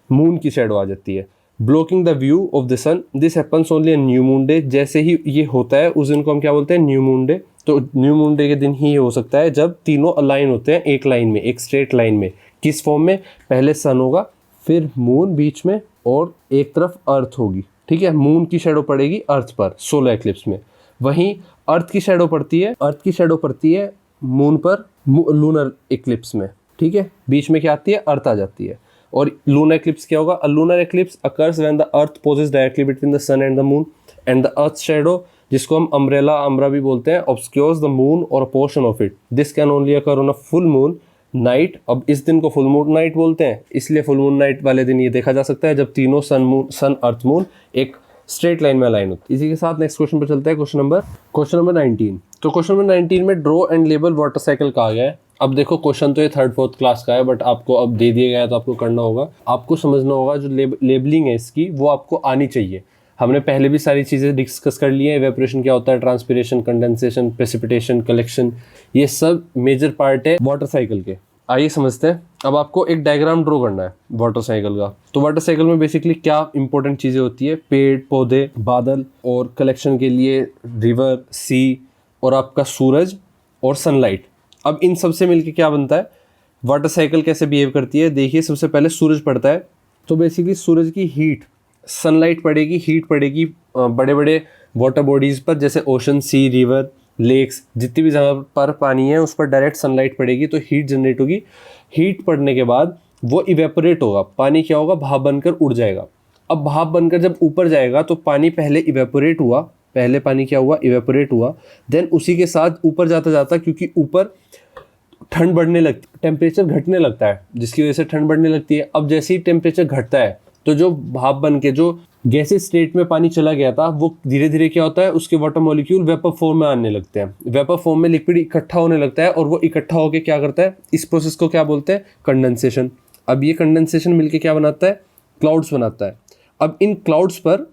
मून की शेडो आ जाती है। Blocking the view of the sun, this happens only on new moon day. जैसे ही ये होता है उस दिन को हम क्या बोलते हैं? New moon day. तो न्यू मून डे के दिन ही ये हो सकता है जब तीनों अलाइन होते हैं एक लाइन में, एक स्ट्रेट लाइन में। किस फॉर्म में? पहले सन होगा, फिर मून बीच में, और एक तरफ अर्थ होगी। ठीक है, मून की शेडो पड़ेगी अर्थ पर सोलर एक्लिप्स में। वहीं अर्थ की शेडो पड़ती है मून पर लूनर एक्लिप्स में। ठीक है, बीच में क्या आती है? अर्थ आ जाती है। और लूनर एक्लिप्स क्या होगा? A lunar eclipse occurs when the earth poses directly between the sun and the moon, and the earth shadow, जिसको हम अम्ब्रा भी बोलते हैं, ऑब्सक्योर्स द मून और अ portion of it. This can only occur on a full moon night. अब इस दिन को फुल मून नाइट बोलते हैं, इसलिए फुल मून नाइट वाले दिन ये देखा जा सकता है जब तीनों सन अर्थ मून एक स्ट्रेट लाइन में अलाइन होती है। इसी के साथ नेक्स्ट क्वेश्चन पर चलते हैं, क्वेश्चन नंबर 19। तो क्वेश्चन नंबर 19 में draw and label water cycle कहा गया है। अब देखो, क्वेश्चन तो ये 3rd 4th क्लास का है, बट आपको अब दे दिया गया है तो आपको करना होगा, आपको समझना होगा। जो लेबलिंग है इसकी वो आपको आनी चाहिए। हमने पहले भी सारी चीज़ें डिस्कस कर ली है, इवेपोरेशन क्या होता है, ट्रांसपिरेशन, कंडेंसेशन, प्रेसिपिटेशन, कलेक्शन, ये सब मेजर पार्ट है वाटर साइकिल के। आइए समझते हैं। अब आपको एक डायग्राम ड्रॉ करना है वाटर साइकिल का। तो वाटर साइकिल में बेसिकली क्या इंपॉर्टेंट चीज़ें होती है? पेड़ पौधे, बादल, और कलेक्शन के लिए रिवर, सी, और आपका सूरज और सनलाइट। अब इन सब से मिलके क्या बनता है? वाटर साइकिल कैसे बिहेव करती है? देखिए, सबसे पहले सूरज पड़ता है, तो बेसिकली सूरज की हीट, सनलाइट पड़ेगी, हीट पड़ेगी बड़े बड़े वाटर बॉडीज़ पर, जैसे ओशन, सी, रिवर, लेक्स, जितनी भी जगह पर पानी है उस पर डायरेक्ट सनलाइट पड़ेगी तो हीट जनरेट होगी। हीट पड़ने के बाद वो इवेपोरेट होगा, पानी क्या होगा? भाप बनकर उड़ जाएगा। अब भाप बनकर जब ऊपर जाएगा तो पानी पहले इवेपोरेट हुआ, पहले पानी क्या हुआ? इवेपोरेट हुआ। देन उसी के साथ ऊपर जाता जाता, क्योंकि ऊपर ठंड बढ़ने लगती, टेम्परेचर घटने लगता है, जिसकी वजह से ठंड बढ़ने लगती है। अब जैसे ही टेम्परेचर घटता है तो जो भाप बन के जो गैसेस स्टेट में पानी चला गया था वो धीरे धीरे क्या होता है? उसके वाटर मॉलिक्यूल वेपर फॉर्म में आने लगते हैं। वेपर फॉर्म में लिक्विड इकट्ठा होने लगता है, और वो इकट्ठा होकर क्या करता है? इस प्रोसेस को क्या बोलते हैं? कंडेंसेशन। अब ये कंडेंसेशन मिलके क्या बनाता है? क्लाउड्स बनाता है। अब इन क्लाउड्स पर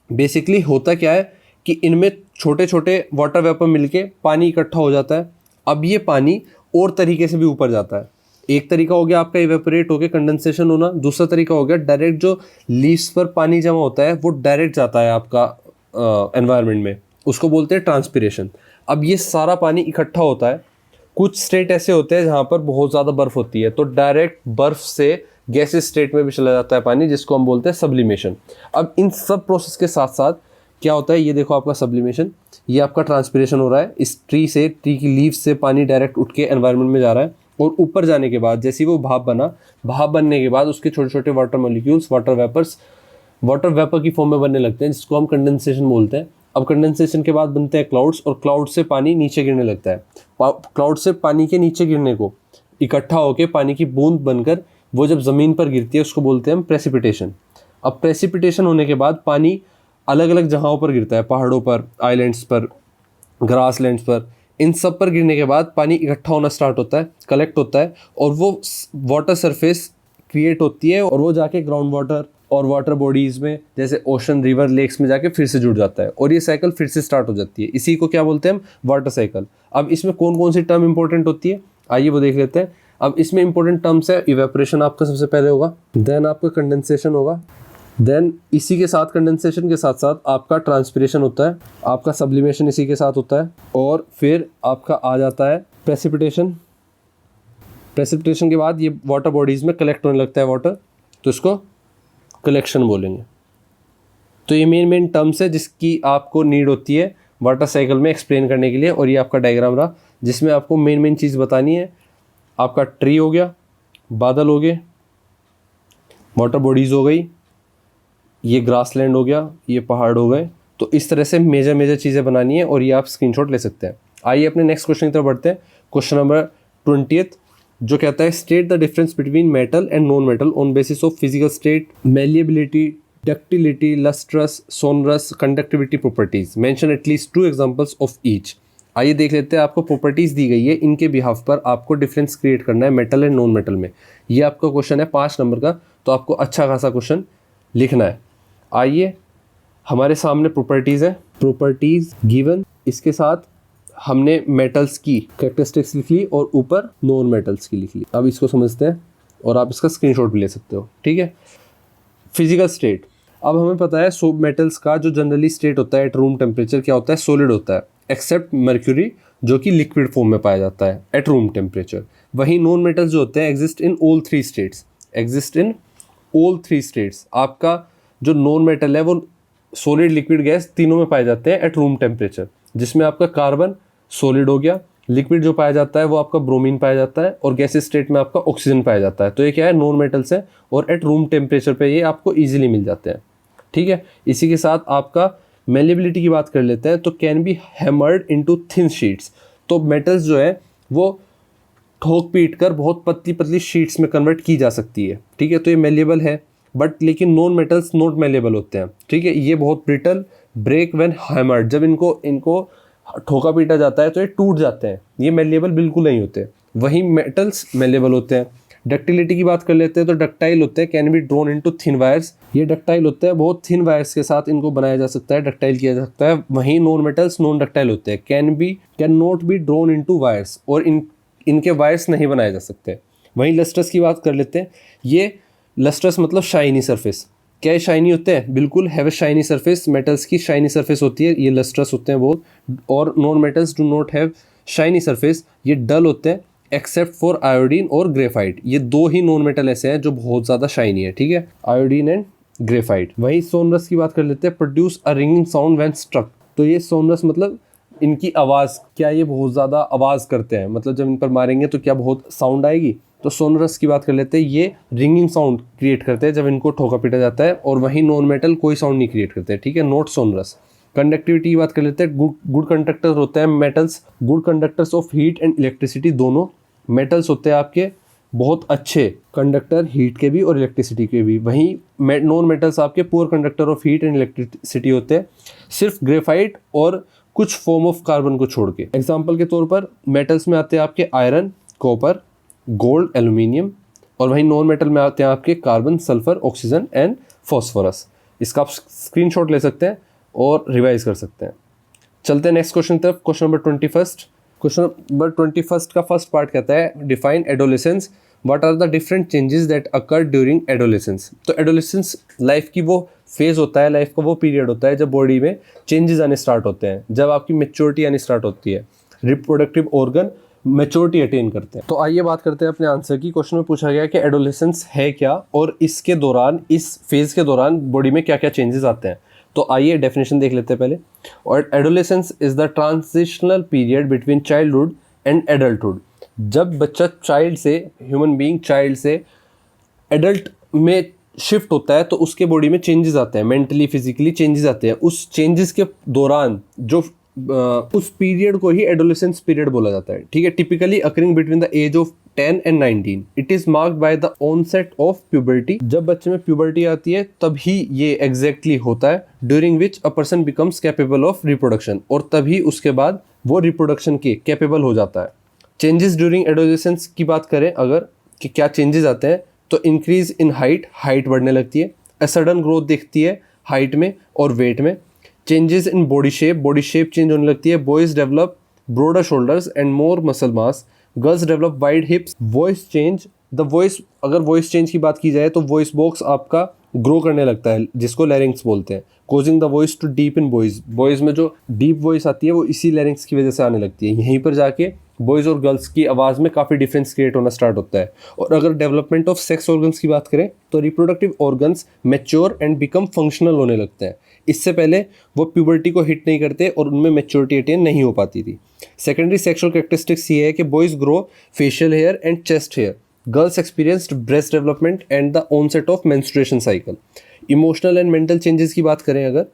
बेसिकली होता क्या है कि इनमें छोटे छोटे वाटर वेपर मिलके पानी इकट्ठा हो जाता है। अब ये पानी और तरीके से भी ऊपर जाता है। एक तरीका हो गया आपका इवेपोरेट होकर कंडेंसेशन होना, दूसरा तरीका हो गया डायरेक्ट जो लीव्स पर पानी जमा होता है वो डायरेक्ट जाता है आपका एनवायरनमेंट में, उसको बोलते हैं ट्रांसपिरेशन। अब ये सारा पानी इकट्ठा होता है। कुछ स्टेट ऐसे होते हैं जहाँ पर बहुत ज़्यादा बर्फ़ होती है, तो डायरेक्ट बर्फ़ से गैसेस स्टेट में भी चला जाता है पानी, जिसको हम बोलते हैं सब्लिमेशन। अब इन सब प्रोसेस के साथ साथ क्या होता है? ये देखो आपका सब्लिमेशन, ये आपका ट्रांसपिरेशन हो रहा है। इस ट्री की लीव्स से पानी डायरेक्ट उठ के एनवायरनमेंट में जा रहा है, और ऊपर जाने के बाद जैसे ही वो भाप बना, भाप बनने के बाद उसके छोटे छोटे वाटर मॉलिक्यूल्स, वाटर वेपर की फॉर्म में बनने लगते हैं, जिसको हम कंडेंसेशन बोलते हैं। अब कंडेंसेशन के बाद बनते हैं क्लाउड्स, और क्लाउड से पानी नीचे गिरने लगता है। क्लाउड से पानी के नीचे गिरने को इकट्ठा होकर पानी की बूंद बनकर वो जब ज़मीन पर गिरती है उसको बोलते हैं हम प्रेसिपिटेशन। अब प्रेसिपिटेशन होने के बाद पानी अलग अलग जगहों पर गिरता है, पहाड़ों पर, आइलैंड्स पर, ग्रासलैंड्स पर। इन सब पर गिरने के बाद पानी इकट्ठा होना स्टार्ट होता है, कलेक्ट होता है, और वो वाटर सरफेस क्रिएट होती है, और वो जाके ग्राउंड वाटर और वाटर बॉडीज़ में, जैसे ओशन, रिवर, लेक्स में जाके फिर से जुड़ जाता है, और ये साइकिल फिर से स्टार्ट हो जाती है। इसी को क्या बोलते हैं हम? Water cycle. अब इसमें कौन कौन सी टर्म इंपॉर्टेंट होती है? आइए वो देख लेते हैं। अब इसमें इंपॉर्टेंट टर्म्स है, इवेपोरेशन आपका सबसे पहले होगा, देन आपका कंडेंसेशन होगा, देन इसी के साथ कंडेंसेशन के साथ साथ आपका ट्रांसपिरेशन होता है, आपका सब्लिमेशन इसी के साथ होता है, और फिर आपका आ जाता है प्रेसिपिटेशन। प्रेसिपिटेशन के बाद ये वाटर बॉडीज़ में कलेक्ट होने लगता है वाटर, तो इसको कलेक्शन बोलेंगे। तो ये मेन टर्म्स है जिसकी आपको नीड होती है वाटर साइकिल में एक्सप्लेन करने के लिए। और ये आपका डायग्राम रहा जिसमें आपको मेन चीज़ बतानी है। आपका ट्री हो गया, बादल हो गए, वाटर बॉडीज़ हो गई, ये ग्रासलैंड हो गया, ये पहाड़ हो गए। तो इस तरह से मेजर चीज़ें बनानी है और ये आप स्क्रीनशॉट ले सकते हैं। आइए अपने नेक्स्ट क्वेश्चन की तरफ बढ़ते हैं। क्वेश्चन नंबर 20 जो कहता है state the difference between metal and non metal on basis of physical state, malleability, ductility, lustrous, sonorous, conductivity properties. Mention at least 2 examples of each. आइए देख लेते हैं, आपको प्रॉपर्टीज दी गई है, इनके बिहाफ पर आपको डिफरेंस क्रिएट करना है मेटल एंड नॉन मेटल में। ये आपका क्वेश्चन है 5 नंबर का, तो आपको अच्छा खासा क्वेश्चन लिखना है। आइए हमारे सामने प्रॉपर्टीज है, प्रॉपर्टीज गिवन, इसके साथ हमने मेटल्स की कैरेक्टरिस्टिक्स लिख ली और ऊपर नॉन मेटल्स की लिख ली। अब इसको समझते हैं और आप इसका स्क्रीनशॉट भी ले सकते हो, ठीक है। फिजिकल स्टेट, अब हमें पता है सो मेटल्स का जो जनरली स्टेट होता है एट रूम टेम्परेचर क्या होता है, सॉलिड होता है, एक्सेप्ट मर्क्यूरी जो कि लिक्विड फॉर्म में पाया जाता है एट रूम टेम्परेचर। वहीं नॉन मेटल्स जो होते हैं exist in all 3 states, exist in all 3 states. आपका जो नॉन मेटल है वो सॉलिड, लिक्विड, गैस तीनों में पाए जाते हैं एट रूम टेम्परेचर, जिसमें आपका कार्बन सॉलिड हो गया, लिक्विड जो पाया जाता है वो आपका ब्रोमीन पाया जाता है, और गैसेस स्टेट में आपका ऑक्सीजन पाया जाता है। तो ये क्या है, नॉन मेटल्स है और एट रूम टेम्परेचर पे ये आपको इजीली मिल जाते हैं, ठीक है। इसी के साथ आपका मेलिएबिलिटी की बात कर लेते हैं, तो can be hammered into thin sheets. तो मेटल्स जो है वो ठोक पीट कर बहुत पतली पतली शीट्स में कन्वर्ट की जा सकती है, ठीक है। तो ये मेलिएबल है, बट लेकिन नॉन मेटल्स नॉट मेलिएबल होते हैं, ठीक है। ये बहुत ब्रिटल, ब्रेक व्हेन हैमर्ड, जब इनको ठोका पीटा जाता है तो ये टूट जाते हैं, ये मेलिएबल बिल्कुल नहीं होते। वहीं मेटल्स मेलिएबल होते हैं। डक्टिलिटी की बात कर लेते हैं, तो डक्टाइल होते हैं, can be drone into thin wires. ये डक्टाइल होते हैं, बहुत थिन वायर्स के साथ इनको बनाया जा सकता है, डक्टाइल किया जा सकता है। वहीं नॉन मेटल्स नॉन डक्टाइल होते हैं, can not be drone into wires, और इनके वायर्स नहीं बनाए जा सकते। वहीं लस्ट्रस की बात कर लेते हैं, ये लस्ट्रस मतलब शाइनी सरफेस। क्या ये शाइनी होते हैं? बिल्कुल, have a shiny surface. Metals की शाइनी सरफेस होती है, ये लस्ट्रस होते हैं बहुत। और non metals do not have shiny surface, ये डल होते हैं एक्सेप्ट फॉर आयोडीन और ग्रेफाइट। ये 2 ही नॉन मेटल ऐसे हैं जो बहुत ज़्यादा शाइनी है, ठीक है, आयोडीन एंड ग्रेफाइट। वही सोनरस की बात कर लेते हैं, produce a ringing sound when struck. तो ये सोनरस मतलब इनकी आवाज़, क्या ये बहुत ज़्यादा आवाज़ करते हैं, मतलब जब इन पर मारेंगे तो क्या बहुत साउंड आएगी। तो सोनरस की बात कर लेते हैं, ये रिंगिंग साउंड क्रिएट करते हैं जब इनको ठोका पीटा जाता है। और वहीं नॉन मेटल कोई साउंड नहीं क्रिएट करते, ठीक है, नॉट सोनरस। कंडक्टिविटी की बात कर लेते हैं, गुड कंडक्टर होते हैं metals, good conductors of heat and electricity. दोनों मेटल्स होते हैं आपके बहुत अच्छे कंडक्टर, हीट के भी और इलेक्ट्रिसिटी के भी। वहीं नॉन मेटल्स आपके poor conductor of heat and electricity होते हैं, सिर्फ ग्रेफाइट और कुछ फॉर्म ऑफ कार्बन को छोड़ के। एग्जाम्पल के तौर पर मेटल्स में आते हैं आपके आयरन, कॉपर, गोल्ड, एल्यूमिनियम। और वहीं नॉन मेटल में आते हैं आपके carbon, sulphur, oxygen and phosphorus. इसका आप स्क्रीनशॉट ले सकते हैं और रिवाइज कर सकते हैं। चलते हैं नेक्स्ट क्वेश्चन तरफ। Question number 21। क्वेश्चन नंबर 21 का फर्स्ट पार्ट कहता है define adolescence, what are the different changes that occur during adolescence. तो एडोलेसेंस लाइफ की वो फेज होता है, लाइफ का वो पीरियड होता है जब बॉडी में चेंजेस आने स्टार्ट होते हैं, जब आपकी मेच्योरिटी आनी स्टार्ट होती है, रिप्रोडक्टिव ऑर्गन मेच्योरिटी अटेन करते हैं। तो आइए बात करते हैं अपने आंसर की। क्वेश्चन में पूछा गया कि एडोलेसेंस है क्या और इसके दौरान, इस फेज के दौरान बॉडी में क्या क्या चेंजेस आते हैं। तो आइए डेफिनेशन देख लेते हैं पहले। और adolescence is the transitional period between childhood and adulthood. जब बच्चा चाइल्ड से, ह्यूमन बीइंग चाइल्ड से एडल्ट में शिफ्ट होता है तो उसके बॉडी में चेंजेस आते हैं, मेंटली फिजिकली चेंजेस आते हैं। उस चेंजेस के दौरान जो उस पीरियड को ही एडोलेसेंस पीरियड बोला जाता है, ठीक है। Typically occurring between the age of 10 and 19। It is marked by the onset of puberty. जब बच्चे में प्यूबर्टी आती है तभी ये एग्जैक्टली होता है, during which a person becomes capable of reproduction, और तभी उसके बाद वो रिप्रोडक्शन के कैपेबल हो जाता है। चेंजेस ड्यूरिंग एडोलेसेंस की बात करें अगर कि क्या चेंजेस आते हैं, तो इंक्रीज इन हाइट बढ़ने लगती है, अ सडन ग्रोथ दिखती है हाइट में और वेट में। Changes in body shape change होने लगती है, boys develop broader shoulders and more muscle mass. Girls develop wide हिप्स, voice change, the voice, अगर वॉइस चेंज की बात की जाए तो वॉइस बॉक्स आपका ग्रो करने लगता है, जिसको लैरिंग्स बोलते हैं, causing the voice to deep in boys, boys में जो डीप वॉइस आती है वो इसी लैरिंग्स की वजह से आने लगती है। यहीं पर जाके बॉयज़ और गर्ल्स की आवाज़ में काफ़ी डिफरेंस क्रिएट होना स्टार्ट होता है। और अगर डेवलपमेंट ऑफ सेक्स ऑर्गन्स की बात करें तो reproductive organs mature and become functional होने लगते हैं। इससे पहले वो प्यूबर्टी को हिट नहीं करते और उनमें मैच्योरिटी अटेन नहीं हो पाती थी। सेकेंडरी सेक्सुअल कैरेक्टरिस्टिक्स ये है कि boys grow facial hair and chest hair, girls experienced breast development and the onset of menstruation cycle. Emotional and mental changes की बात करें, अगर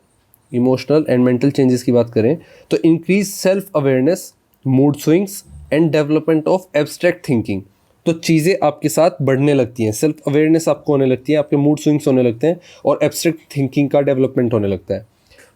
इमोशनल एंड मेंटल चेंजेस की बात करें तो increase self awareness, mood swings and development of abstract thinking. तो चीज़ें आपके साथ बढ़ने लगती हैं, सेल्फ अवेयरनेस आपको होने लगती है, आपके मूड स्विंग्स होने लगते हैं और एब्स्ट्रैक्ट थिंकिंग का डेवलपमेंट होने लगता है।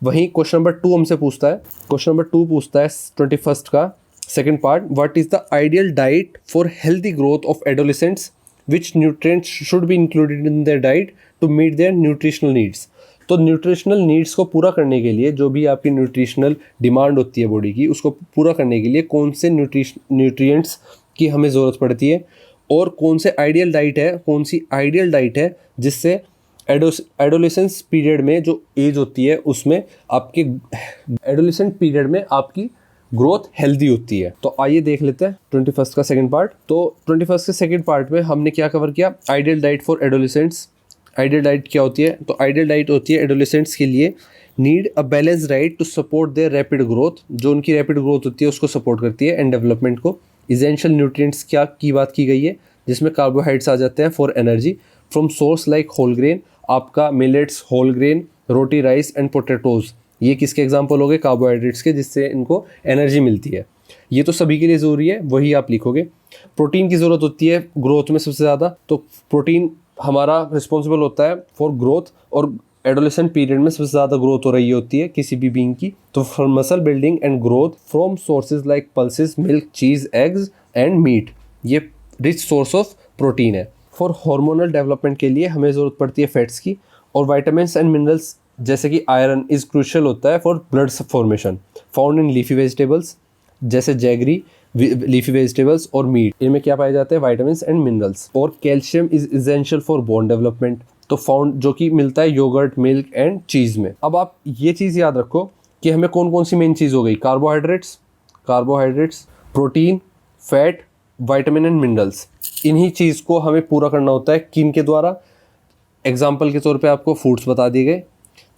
वहीं क्वेश्चन नंबर 2 हमसे पूछता है, क्वेश्चन नंबर 2 पूछता है 21st का second part, what is the ideal diet for healthy growth of adolescents, which nutrients should be included in their diet to meet their nutritional needs. तो न्यूट्रिशनल नीड्स को पूरा करने के लिए, जो भी आपकी न्यूट्रिशनल डिमांड होती है बॉडी की, उसको पूरा करने के लिए कौन से न्यूट्रिएंट्स की हमें ज़रूरत पड़ती है और कौन से आइडियल डाइट है, कौन सी आइडियल डाइट है जिससे एडोलेसेंस पीरियड में जो एज होती है उसमें आपके एडोलेसेंट पीरियड में आपकी ग्रोथ हेल्दी होती है। तो आइए देख लेते हैं 21st का सेकंड पार्ट। तो 21st के सेकंड पार्ट में हमने क्या कवर किया, ideal diet for adolescents. Ideal diet क्या होती है, तो आइडियल डाइट होती है एडोलेसेंट्स के लिए need a balance diet to support their rapid growth, जो उनकी रैपिड ग्रोथ होती है उसको सपोर्ट करती है, एंड डेवलपमेंट को। इसेंशियल न्यूट्रिएंट्स क्या की बात की गई है, जिसमें कार्बोहाइड्रेट्स आ जाते हैं for energy from source like whole grain, आपका millets, whole grain, roti, rice and potatoes, ये किसके एग्जाम्पल हो गए, कार्बोहाइड्रेट्स के, जिससे इनको एनर्जी मिलती है। ये तो सभी के लिए ज़रूरी है, वही आप लिखोगे। प्रोटीन की ज़रूरत होती है ग्रोथ में सबसे ज़्यादा, तो प्रोटीन हमारा रिस्पॉन्सिबल होता है फॉर ग्रोथ, और एडोलेसेंट पीरियड में सबसे ज़्यादा ग्रोथ हो रही होती है किसी भी बीइंग की। तो for muscle building and growth from sources like pulses, milk, cheese, eggs and meat, ये रिच सोर्स ऑफ प्रोटीन है। फॉर हार्मोनल डेवलपमेंट के लिए हमें ज़रूरत पड़ती है फैट्स की, और विटामिन्स एंड मिनरल्स जैसे कि आयरन इज़ क्रूशियल होता है for blood formation, found in leafy vegetables जैसे जैगरी, लीफी वेजिटेबल्स और मीट, इनमें क्या पाए जाते हैं, विटामिन्स एंड मिनरल्स। और calcium is essential for bone development, तो फाउंड जो कि मिलता है योगर्ट, मिल्क एंड चीज़ में। अब आप ये चीज़ याद रखो कि हमें कौन कौन सी मेन चीज़ हो गई, carbohydrates, protein, fat, vitamin and minerals, इन्हीं चीज़ को हमें पूरा करना होता है किन के द्वारा, एग्जाम्पल के तौर पे आपको फूड्स बता दिए गए।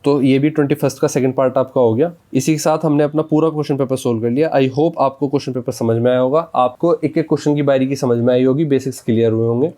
तो ये भी 21st का सेकंड पार्ट आपका हो गया। इसी के साथ हमने अपना पूरा क्वेश्चन पेपर सोल्व कर लिया। आई होप आपको क्वेश्चन पेपर समझ में आया होगा, आपको एक एक क्वेश्चन की बारीकी समझ में आई होगी, बेसिक्स क्लियर हुए होंगे।